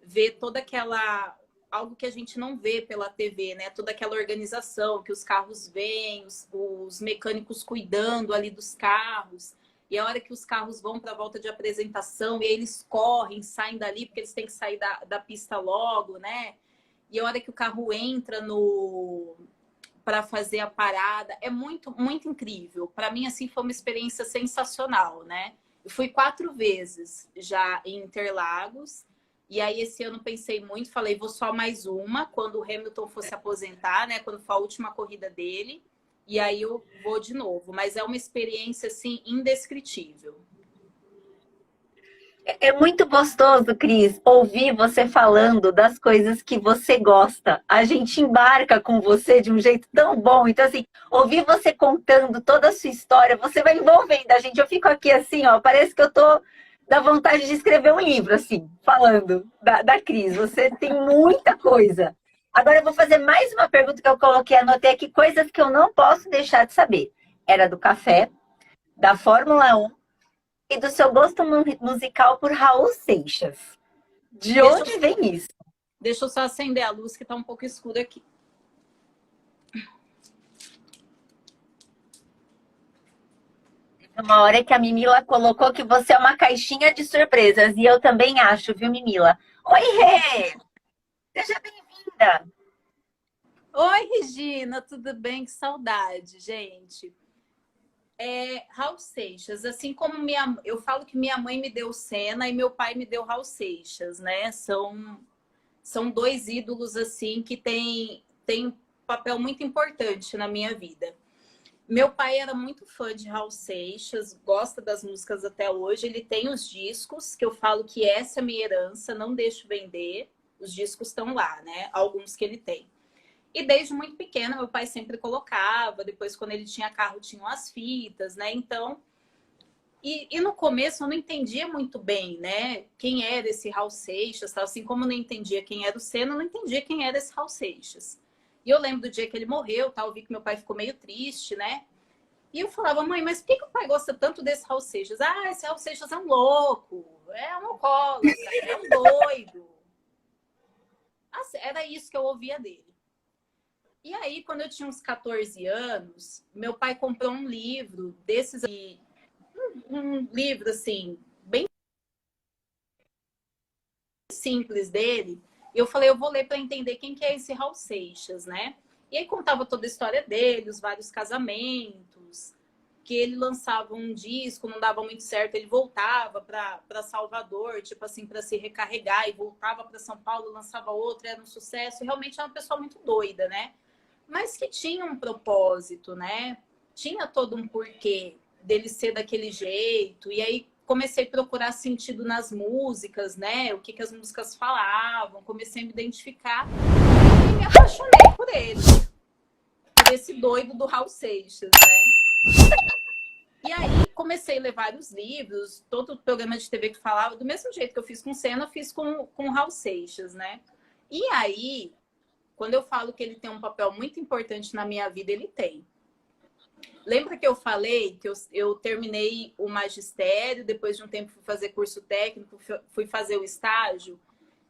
Ver toda aquela... algo que a gente não vê pela TV, né? Toda aquela organização, que os carros vêm, os mecânicos cuidando ali dos carros. E a hora que os carros vão para a volta de apresentação, e aí eles correm, saem dali, porque eles têm que sair da pista logo, né? E a hora que o carro entra para fazer a parada, é muito, muito incrível. Para mim, assim, foi uma experiência sensacional, né? Eu fui 4 vezes já em Interlagos. E aí, esse ano, pensei muito, falei, vou só mais uma, quando o Hamilton fosse aposentar, né? Quando for a última corrida dele. E aí, eu vou de novo. Mas é uma experiência, assim, indescritível. É muito gostoso, Cris, ouvir você falando das coisas que você gosta. A gente embarca com você de um jeito tão bom. Então, assim, ouvir você contando toda a sua história, você vai envolvendo a gente. Eu fico aqui assim, ó, parece que eu tô da vontade de escrever um livro, assim, falando da Cris. Você tem muita coisa. Agora eu vou fazer mais uma pergunta que eu coloquei, anotei aqui, coisas que eu não posso deixar de saber. Era do café, da Fórmula 1 e do seu gosto musical por Raul Seixas. De Deixa onde eu, vem isso? deixa eu só acender a luz que tá um pouco escuro aqui. Uma hora que a Mimila colocou que você é uma caixinha de surpresas. E eu também acho, viu, Mimila? Oi, Rê! Seja bem-vinda! Oi, Regina, tudo bem? Que saudade, gente. Raul Seixas, assim como eu falo que minha mãe me deu Senna e meu pai me deu Raul Seixas, né? São dois ídolos assim que têm um papel muito importante na minha vida. Meu pai era muito fã de Raul Seixas, gosta das músicas até hoje. Ele tem os discos, que eu falo que essa é a minha herança, não deixo vender. Os discos estão lá, né? Alguns que ele tem. E desde muito pequena, meu pai sempre colocava. Depois, quando ele tinha carro, tinham as fitas, né? Então, e no começo eu não entendia muito bem, né? Quem era esse Raul Seixas, tal. Assim como eu não entendia quem era o Senna, eu não entendia quem era esse Raul Seixas. E eu lembro do dia que ele morreu, tal. Eu vi que meu pai ficou meio triste, né? E eu falava, mãe, mas por que o pai gosta tanto desse Raul Seixas? Ah, esse Raul Seixas é um louco, é um alcoólatra, é um doido. Assim, era isso que eu ouvia dele. E aí, quando eu tinha uns 14 anos, meu pai comprou um livro desses, um livro assim, bem simples dele. E eu falei, eu vou ler para entender quem que é esse Raul Seixas, né? E aí contava toda a história dele, os vários casamentos, que ele lançava um disco, não dava muito certo, ele voltava para Salvador, tipo assim, para se recarregar, e voltava para São Paulo, lançava outro, era um sucesso. Realmente era uma pessoa muito doida, né? Mas que tinha um propósito, né? Tinha todo um porquê dele ser daquele jeito. E aí comecei a procurar sentido nas músicas, né? O que as músicas falavam, comecei a me identificar e me apaixonei por ele, por esse doido do Raul Seixas, né? E aí comecei a ler vários livros, todo o programa de TV que falava, do mesmo jeito que eu fiz com Senna, eu fiz com Raul Seixas, né? E aí, quando eu falo que ele tem um papel muito importante na minha vida, ele tem. Lembra que eu falei que eu terminei o magistério, depois de um tempo fui fazer curso técnico, fui fazer o estágio,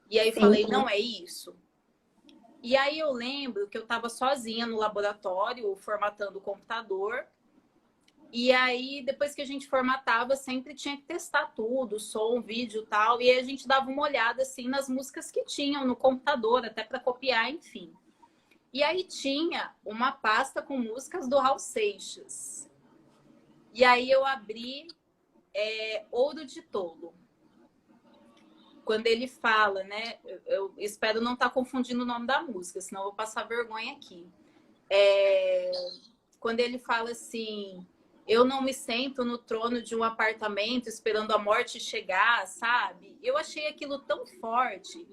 e aí Sim. falei, não é isso? E aí eu lembro que eu estava sozinha no laboratório, formatando o computador, e aí depois que a gente formatava, sempre tinha que testar tudo, som, vídeo e tal, e aí a gente dava uma olhada assim nas músicas que tinham no computador, até para copiar, enfim. E aí tinha uma pasta com músicas do Raul Seixas. E aí eu abri Ouro de Tolo. Quando ele fala, né? Eu espero não estar confundindo o nome da música, senão eu vou passar vergonha aqui. Quando ele fala assim, eu não me sento no trono de um apartamento esperando a morte chegar, sabe? Eu achei aquilo tão forte,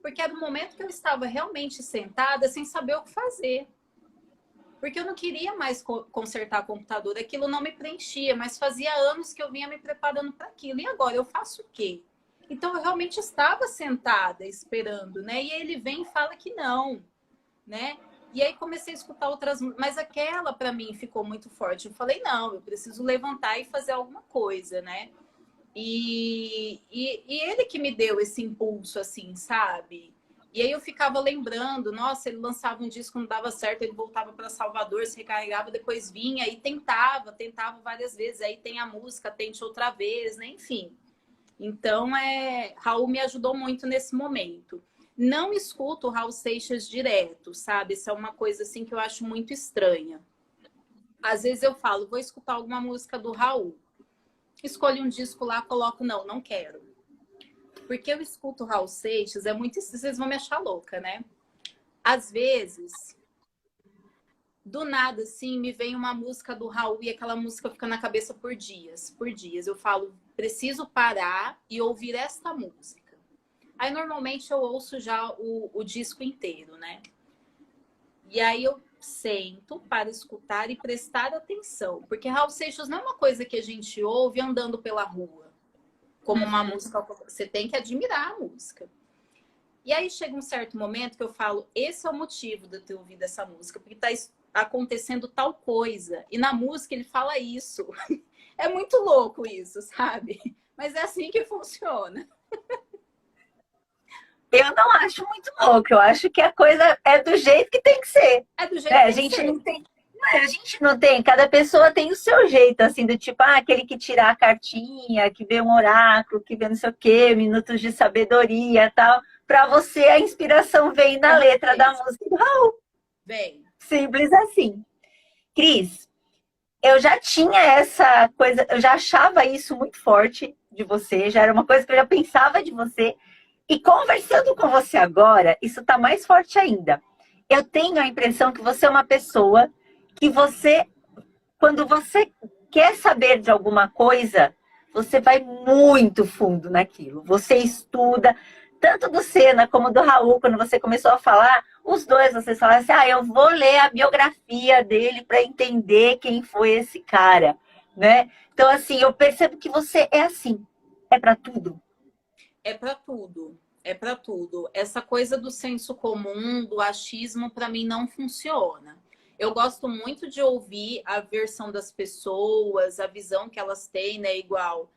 porque era o momento que eu estava realmente sentada sem saber o que fazer. Porque eu não queria mais consertar computador, aquilo não me preenchia, mas fazia anos que eu vinha me preparando para aquilo. E agora eu faço o quê? Então eu realmente estava sentada esperando, né? E ele vem e fala que não, né? E aí comecei a escutar outras, mas aquela para mim ficou muito forte. Eu falei, não, eu preciso levantar e fazer alguma coisa, né? E ele que me deu esse impulso, assim, sabe? E aí eu ficava lembrando, nossa, ele lançava um disco, não dava certo, ele voltava para Salvador, se recarregava, depois vinha e tentava várias vezes. Aí tem a música, tente outra vez, né? Enfim. Então, Raul me ajudou muito nesse momento. Não escuto o Raul Seixas direto, sabe? Isso é uma coisa assim que eu acho muito estranha. Às vezes eu falo, vou escutar alguma música do Raul. Escolho um disco lá, coloco, não quero. Porque eu escuto o Raul Seixas, é muito. Vocês vão me achar louca, né? Às vezes, do nada, assim, me vem uma música do Raul e aquela música fica na cabeça por dias, por dias. Eu falo, preciso parar e ouvir esta música. Aí, normalmente, eu ouço já o disco inteiro, né? E aí, eu sento para escutar e prestar atenção. Porque Raul Seixas não é uma coisa que a gente ouve andando pela rua. Como uma música, você tem que admirar a música. E aí, chega um certo momento que eu falo, esse é o motivo de eu ter ouvido essa música. Porque está acontecendo tal coisa. E na música, ele fala isso. É muito louco isso, sabe? Mas é assim que funciona. Eu não acho muito louco, eu acho que a coisa é do jeito que tem que ser. É do jeito que A gente não tem. A gente não tem, cada pessoa tem o seu jeito, assim, do tipo, aquele que tira a cartinha, que vê um oráculo, que vê não sei o quê, minutos de sabedoria e tal. Para você, a inspiração vem na letra da música do Raul. Vem. Simples assim. Cris, eu já tinha essa coisa, eu já achava isso muito forte de você, já era uma coisa que eu já pensava de você. E conversando com você agora, isso está mais forte ainda. Eu tenho a impressão que você é uma pessoa que você, quando você quer saber de alguma coisa, você vai muito fundo naquilo. Você estuda, tanto do Senna como do Raul, quando você começou a falar, os dois, vocês falaram assim, eu vou ler a biografia dele para entender quem foi esse cara, né? Então, assim, eu percebo que você é assim, é para tudo. É para tudo. É para tudo. Essa coisa do senso comum, do achismo, para mim não funciona. Eu gosto muito de ouvir a versão das pessoas, a visão que elas têm, né? Igual.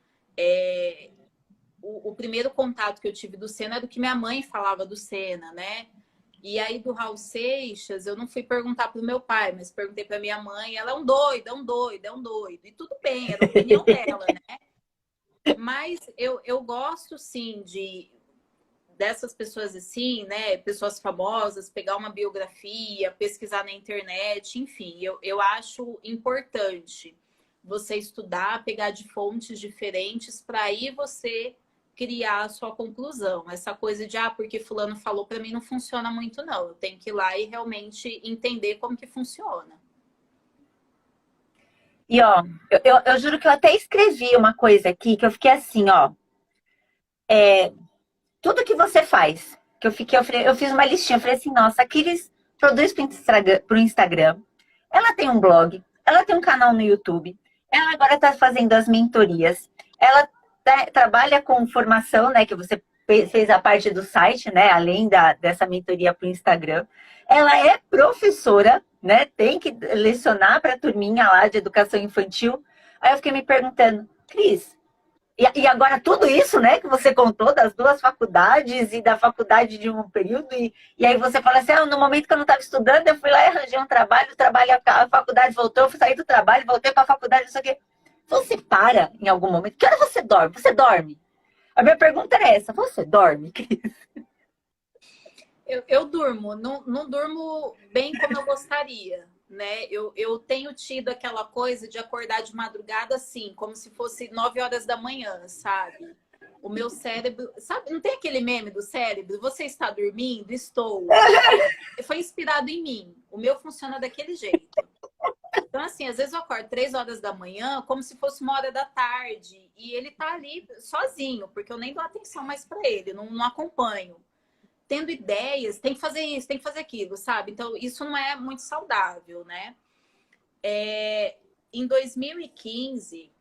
O primeiro contato que eu tive do Senna era do que minha mãe falava do Senna, né? E aí do Raul Seixas, eu não fui perguntar para o meu pai, mas perguntei para minha mãe. Ela é um doido, é um doido, é um doido. E tudo bem, era a opinião dela, né? Mas eu gosto, sim, dessas pessoas assim, né? Pessoas famosas, pegar uma biografia, pesquisar na internet, enfim. Eu acho importante você estudar, pegar de fontes diferentes para aí você criar a sua conclusão. Essa coisa de, porque fulano falou, para mim não funciona muito, não. Eu tenho que ir lá e realmente entender como que funciona. E, ó, eu juro que eu até escrevi uma coisa aqui, que eu fiquei assim, ó. Tudo que você faz, que eu fiz uma listinha, eu falei assim, nossa, a Kiris produz para o Instagram, ela tem um blog, ela tem um canal no YouTube, ela agora está fazendo as mentorias, ela trabalha com formação, né, que você fez a parte do site, né, além dessa mentoria para o Instagram. Ela é professora, né, tem que lecionar para a turminha lá de educação infantil. Aí eu fiquei me perguntando, Cris, e agora tudo isso, né, que você contou das duas faculdades e da faculdade de um período, e aí você fala assim, no momento que eu não estava estudando, eu fui lá e arranjei um trabalho, a faculdade voltou, eu saí do trabalho, voltei para a faculdade, não sei o quê. Você para em algum momento? Que hora você dorme? Você dorme? A minha pergunta é essa, você dorme, Cris? Eu durmo, não durmo bem como eu gostaria, né? Eu tenho tido aquela coisa de acordar de madrugada assim, como se fosse 9 horas da manhã, sabe? O meu cérebro, sabe? Não tem aquele meme do cérebro? Você está dormindo? Estou. Foi inspirado em mim. O meu funciona daquele jeito. Então, assim, às vezes eu acordo 3 horas da manhã, como se fosse 1 hora da tarde, e ele tá ali sozinho, porque eu nem dou atenção mais para ele, não acompanho. Tendo ideias, tem que fazer isso, tem que fazer aquilo, sabe? Então, isso não é muito saudável, né? Em 2015,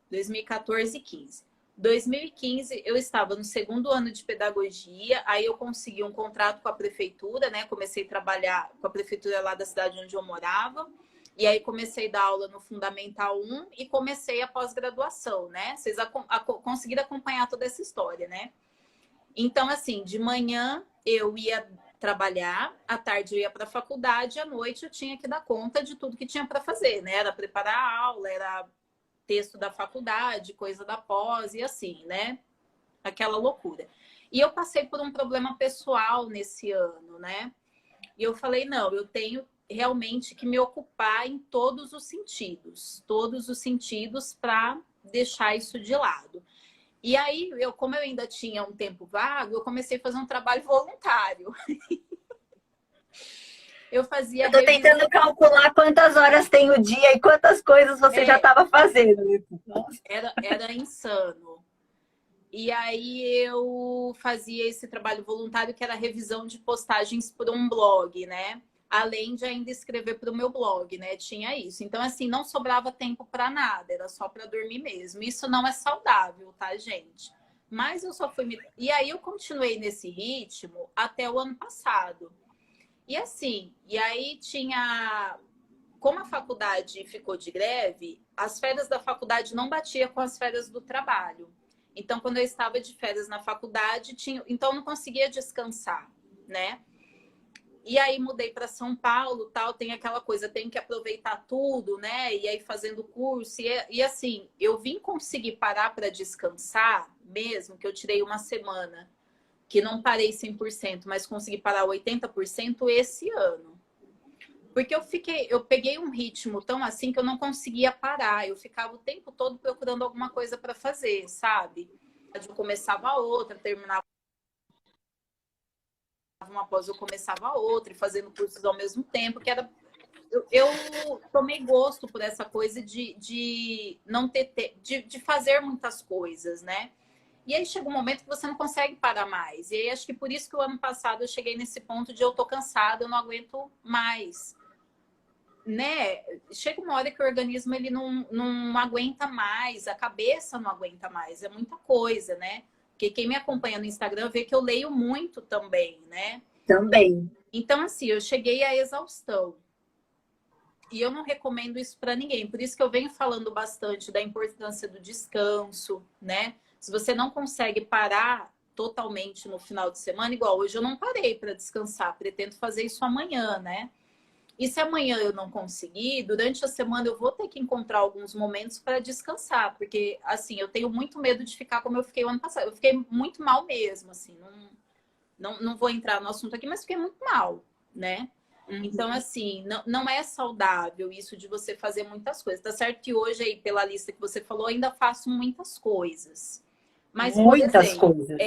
2014 e 15. 2015, eu estava no segundo ano de pedagogia, aí eu consegui um contrato com a prefeitura, né? Comecei a trabalhar com a prefeitura lá da cidade onde eu morava, e aí comecei a dar aula no Fundamental 1 e comecei a pós-graduação, né? Vocês conseguiram acompanhar toda essa história, né? Então, assim, de manhã eu ia trabalhar, à tarde eu ia para a faculdade, à noite eu tinha que dar conta de tudo que tinha para fazer, né? Era preparar a aula, era texto da faculdade, coisa da pós e assim, né? Aquela loucura. E eu passei por um problema pessoal nesse ano, né? E eu falei, não, eu tenho realmente que me ocupar em todos os sentidos para deixar isso de lado. E aí, como eu ainda tinha um tempo vago, eu comecei a fazer um trabalho voluntário. Eu fazia Eu tô revisão. tentando calcular quantas horas tem o dia e quantas coisas você já estava fazendo. Nossa. Era insano. E aí eu fazia esse trabalho voluntário que era revisão de postagens para um blog, né? Além de ainda escrever para o meu blog, né? Tinha isso. Então, assim, não sobrava tempo para nada, era só para dormir mesmo. Isso não é saudável, tá, gente? Mas eu só fui me... E aí eu continuei nesse ritmo até o ano passado. E assim, e aí tinha... Como a faculdade ficou de greve, as férias da faculdade não batia com as férias do trabalho. Então, quando eu estava de férias na faculdade, então eu não conseguia descansar, né? E aí mudei para São Paulo, tal, tem aquela coisa, tem que aproveitar tudo, né? E aí fazendo curso e assim, eu vim conseguir parar para descansar, mesmo que eu tirei uma semana, que não parei 100%, mas consegui parar 80% esse ano. Porque eu peguei um ritmo tão assim que eu não conseguia parar. Eu ficava o tempo todo procurando alguma coisa para fazer, sabe? Eu começava a outra, terminava uma pós, eu começava a outra, e fazendo cursos ao mesmo tempo, que era. Eu tomei gosto por essa coisa de não ter de fazer muitas coisas, né? E aí chega um momento que você não consegue parar mais. E aí acho que por isso que o ano passado eu cheguei nesse ponto de eu tô cansada, eu não aguento mais. Né? Chega uma hora que o organismo ele não aguenta mais, a cabeça não aguenta mais, é muita coisa, né? Porque quem me acompanha no Instagram vê que eu leio muito também, né? Também. Então, assim, eu cheguei à exaustão. E eu não recomendo isso para ninguém. Por isso que eu venho falando bastante da importância do descanso, né? Se você não consegue parar totalmente no final de semana, igual hoje eu não parei para descansar, pretendo fazer isso amanhã, né? E se amanhã eu não conseguir, durante a semana eu vou ter que encontrar alguns momentos para descansar, porque assim, eu tenho muito medo de ficar como eu fiquei o ano passado. Eu fiquei muito mal mesmo, assim, não vou entrar no assunto aqui, mas fiquei muito mal, né? Então, assim, não é saudável isso de você fazer muitas coisas. Tá certo que hoje, aí, pela lista que você falou, ainda faço muitas coisas. Mas, por Muitas exemplo, coisas.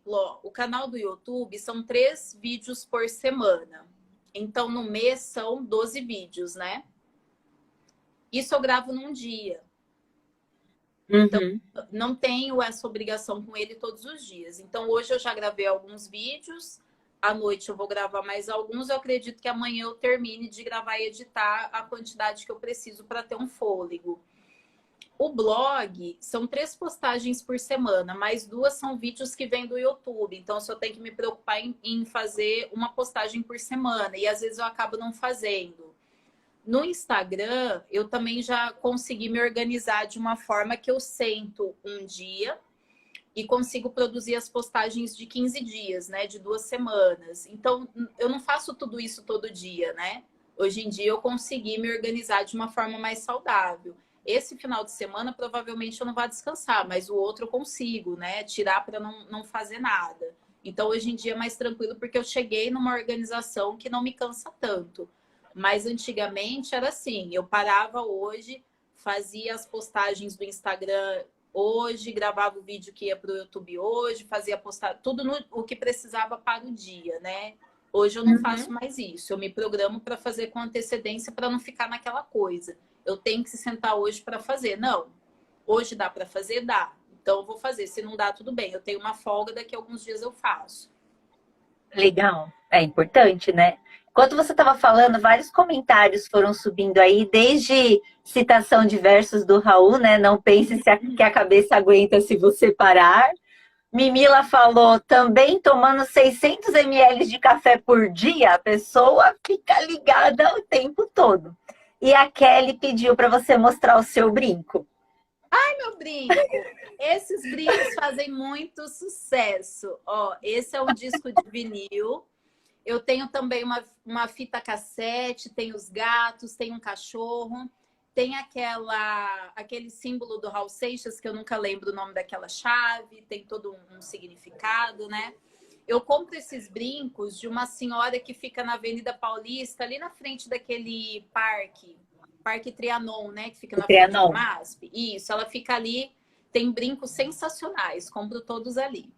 ó, o canal do YouTube são 3 vídeos por semana. Então, no mês são 12 vídeos, né? Isso eu gravo num dia. Então, Uhum. não tenho essa obrigação com ele todos os dias. Então, hoje eu já gravei alguns vídeos. À noite eu vou gravar mais alguns. Eu acredito que amanhã eu termine de gravar e editar a quantidade que eu preciso para ter um fôlego. O blog são 3 postagens por semana, mais 2 são vídeos que vêm do YouTube. Então, eu só tenho que me preocupar em fazer uma postagem por semana. E às vezes eu acabo não fazendo. No Instagram, eu também já consegui me organizar de uma forma que eu sento um dia e consigo produzir as postagens de 15 dias, né? De 2 semanas. Então, eu não faço tudo isso todo dia, né? Hoje em dia, eu consegui me organizar de uma forma mais saudável. Esse final de semana, provavelmente, eu não vou descansar, mas o outro eu consigo, né? Tirar para não fazer nada. Então, hoje em dia é mais tranquilo, porque eu cheguei numa organização que não me cansa tanto. Mas antigamente era assim, eu parava hoje, fazia as postagens do Instagram hoje, gravava o vídeo que ia para o YouTube hoje, fazia postar tudo o que precisava para o dia, né? Hoje eu não faço Uhum. mais isso. Eu me programo para fazer com antecedência para não ficar naquela coisa. Eu tenho que se sentar hoje para fazer. Não, hoje dá para fazer? Dá. Então eu vou fazer. Se não dá, tudo bem. Eu tenho uma folga, daqui a alguns dias eu faço. Legal. É importante, né? Enquanto você estava falando, vários comentários foram subindo aí, desde citação de versos do Raul, né? Não pense que a cabeça aguenta se você parar. Mimila falou, também tomando 600 ml de café por dia, a pessoa fica ligada o tempo todo. E a Kelly pediu para você mostrar o seu brinco. Meu brinco. Esses brincos fazem muito sucesso. Ó, esse é um disco de vinil. Eu tenho também uma fita cassete, tem os gatos, tem um cachorro, tem aquele símbolo do Raul Seixas, que eu nunca lembro o nome daquela chave, tem todo um significado, né? Eu compro esses brincos de uma senhora que fica na Avenida Paulista, ali na frente daquele Parque Trianon, né? Que fica O na frente do Trianon. MASP. Isso, ela fica ali, tem brincos sensacionais, compro todos ali.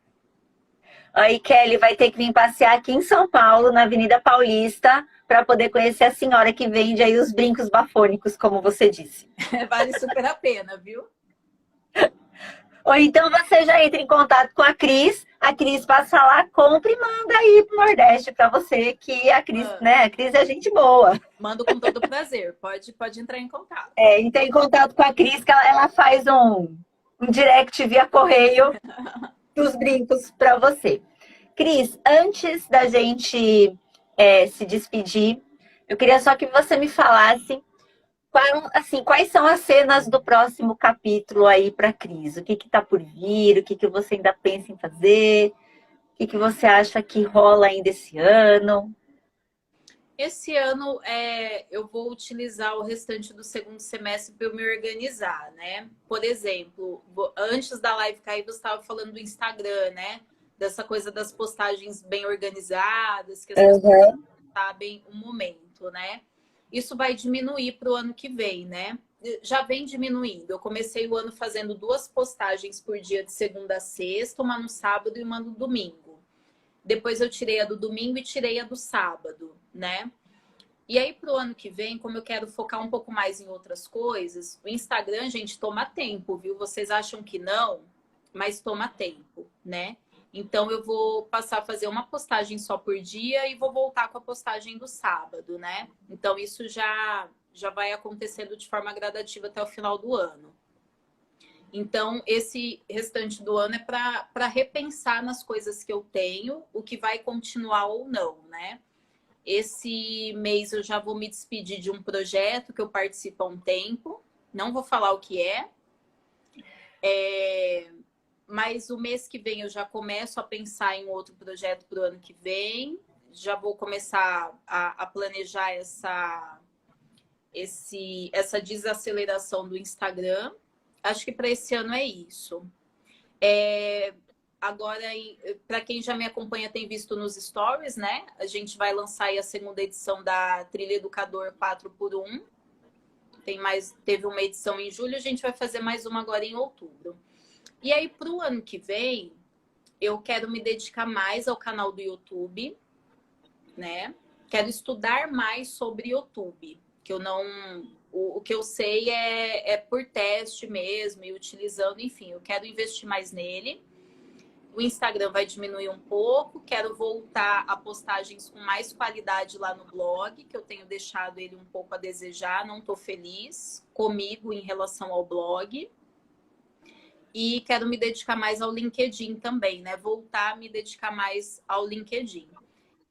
Aí, Kelly vai ter que vir passear aqui em São Paulo, na Avenida Paulista, para poder conhecer a senhora que vende aí os brincos bafônicos, como você disse. Vale super a pena, viu? Ou então você já entra em contato com a Cris passa lá, compra e manda aí pro Nordeste para você, que a Cris, né? A Cris é gente boa. Mando com todo prazer, pode entrar em contato. Entra em contato com a Cris, que ela faz um direct via correio dos brincos para você. Cris, antes da gente se despedir, eu queria só que você me falasse quais são as cenas do próximo capítulo aí para Cris? O que está por vir? O que você ainda pensa em fazer? O que você acha que rola ainda esse ano? Esse ano eu vou utilizar o restante do segundo semestre para eu me organizar, né? Por exemplo, antes da live cair, você estava falando do Instagram, né? Dessa coisa das postagens bem organizadas, que as pessoas sabem o momento, né? Isso vai diminuir para o ano que vem, né? Já vem diminuindo. Eu comecei o ano fazendo 2 postagens por dia de segunda a sexta, uma no sábado e uma no domingo. Depois eu tirei a do domingo e tirei a do sábado, né? E aí, para o ano que vem, como eu quero focar um pouco mais em outras coisas, o Instagram, gente, toma tempo, viu? Vocês acham que não, mas toma tempo, né? Então, eu vou passar a fazer uma postagem só por dia e vou voltar com a postagem do sábado, né? Então, isso já vai acontecendo de forma gradativa até o final do ano. Então, esse restante do ano é para repensar nas coisas que eu tenho, o que vai continuar ou não, né? Esse mês eu já vou me despedir de um projeto que eu participo há um tempo. Não vou falar o que é. Mas o mês que vem eu já começo a pensar em outro projeto para o ano que vem. Já vou começar a planejar essa desaceleração do Instagram. Acho que para esse ano é isso. Agora, para quem já me acompanha, tem visto nos stories, né? A gente vai lançar aí a segunda edição da Trilha Educador 4x1. Teve uma edição em julho, a gente vai fazer mais uma agora em outubro. E aí, para o ano que vem, eu quero me dedicar mais ao canal do YouTube, né? Quero estudar mais sobre YouTube, que eu não... O que eu sei é por teste mesmo e utilizando, enfim, eu quero investir mais nele. O Instagram vai diminuir um pouco, quero voltar a postagens com mais qualidade lá no blog, que eu tenho deixado ele um pouco a desejar, não estou feliz comigo em relação ao blog. E quero me dedicar mais ao LinkedIn também, né? Voltar a me dedicar mais ao LinkedIn.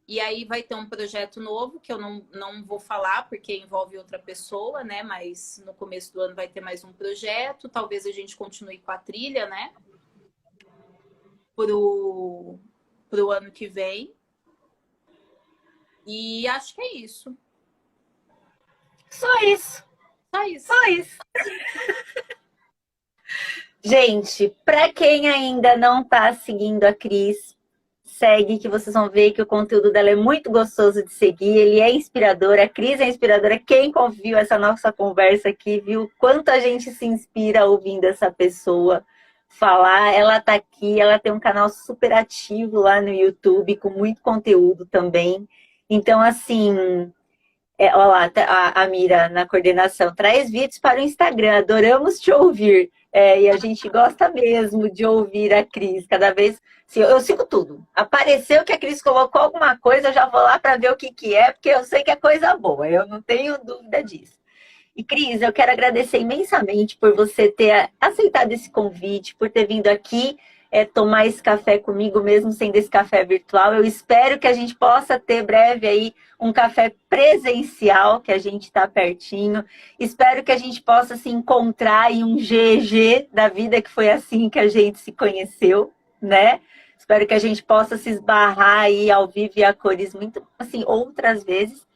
E aí vai ter um projeto novo, que eu não vou falar, porque envolve outra pessoa, né? Mas no começo do ano vai ter mais um projeto, talvez a gente continue com a trilha, né? Pro ano que vem. E acho que é isso. Só isso. Só isso. Só isso. Gente, para quem ainda não está seguindo a Cris, segue que vocês vão ver que o conteúdo dela é muito gostoso de seguir, ele é inspirador, a Cris é inspiradora. Quem conviu essa nossa conversa aqui, viu quanto a gente se inspira ouvindo essa pessoa falar. Ela tá aqui, ela tem um canal super ativo lá no YouTube, com muito conteúdo também. Então, assim, olha lá, a Mira na coordenação, traz vídeos para o Instagram, adoramos te ouvir. E a gente gosta mesmo de ouvir a Cris, cada vez... Assim, eu sigo tudo. Apareceu que a Cris colocou alguma coisa, eu já vou lá para ver o que é, porque eu sei que é coisa boa, eu não tenho dúvida disso. E, Cris, eu quero agradecer imensamente por você ter aceitado esse convite, por ter vindo aqui tomar esse café comigo, mesmo sendo esse café virtual. Eu espero que a gente possa ter breve aí um café presencial, que a gente está pertinho. Espero que a gente possa se encontrar em um GG da vida, que foi assim que a gente se conheceu, né? Espero que a gente possa se esbarrar aí ao vivo e a cores muito, assim, outras vezes.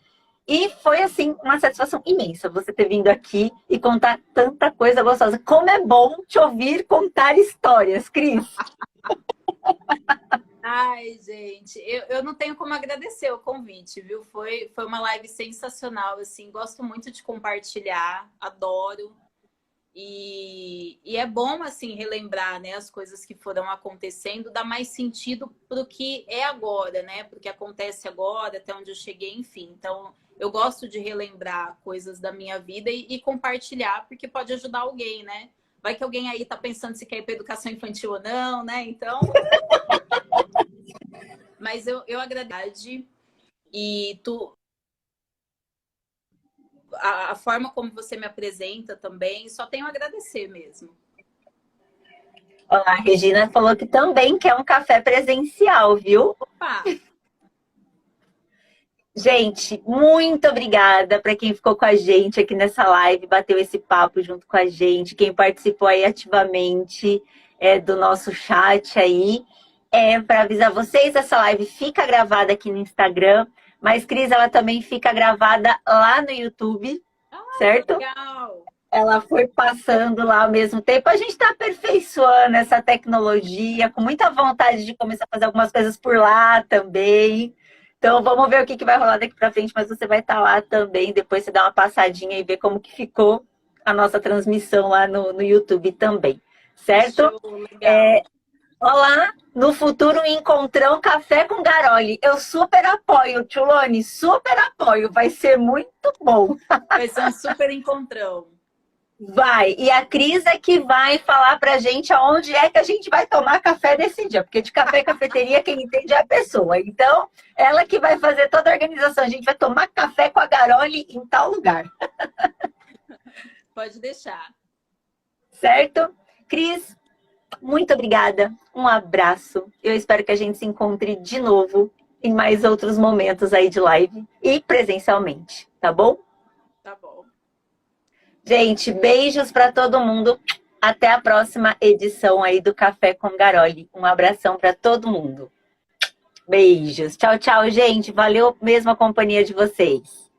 E foi, assim, uma satisfação imensa você ter vindo aqui e contar tanta coisa gostosa. Como é bom te ouvir contar histórias, Cris. Ai, gente, eu não tenho como agradecer o convite, viu? Foi uma live sensacional, assim, gosto muito de compartilhar, adoro. E é bom, assim, relembrar, né, as coisas que foram acontecendo, dá mais sentido para o que é agora, né? Porque acontece agora, até onde eu cheguei, enfim. Então, eu gosto de relembrar coisas da minha vida e compartilhar, porque pode ajudar alguém, né? Vai que alguém aí tá pensando se quer ir para educação infantil ou não, né? Então, mas eu agradeço e a forma como você me apresenta também, só tenho a agradecer mesmo. Olá, a Regina falou que também quer um café presencial, viu? Opa! Gente, muito obrigada para quem ficou com a gente aqui nessa live, bateu esse papo junto com a gente, quem participou aí ativamente do nosso chat aí. Para avisar vocês, essa live fica gravada aqui no Instagram, mas Cris, ela também fica gravada lá no YouTube, certo? Legal! Ela foi passando lá ao mesmo tempo. A gente está aperfeiçoando essa tecnologia, com muita vontade de começar a fazer algumas coisas por lá também. Então, vamos ver o que vai rolar daqui para frente, mas você vai estar lá também. Depois você dá uma passadinha e ver como que ficou a nossa transmissão lá no YouTube também, certo? Show, legal. Olá, no futuro encontrão café com Garoli. Eu super apoio, Tulone, super apoio. Vai ser muito bom. Vai ser um super encontrão. Vai. E a Cris é que vai falar pra gente aonde é que a gente vai tomar café nesse dia. Porque de café e cafeteria, quem entende é a pessoa. Então, ela que vai fazer toda a organização. A gente vai tomar café com a Garoli em tal lugar. Pode deixar. Certo? Cris, muito obrigada. Um abraço. Eu espero que a gente se encontre de novo em mais outros momentos aí de live e presencialmente. Tá bom? Tá bom. Gente, beijos para todo mundo. Até a próxima edição aí do Café com Garoli. Um abração para todo mundo. Beijos. Tchau, tchau, gente. Valeu mesmo a companhia de vocês.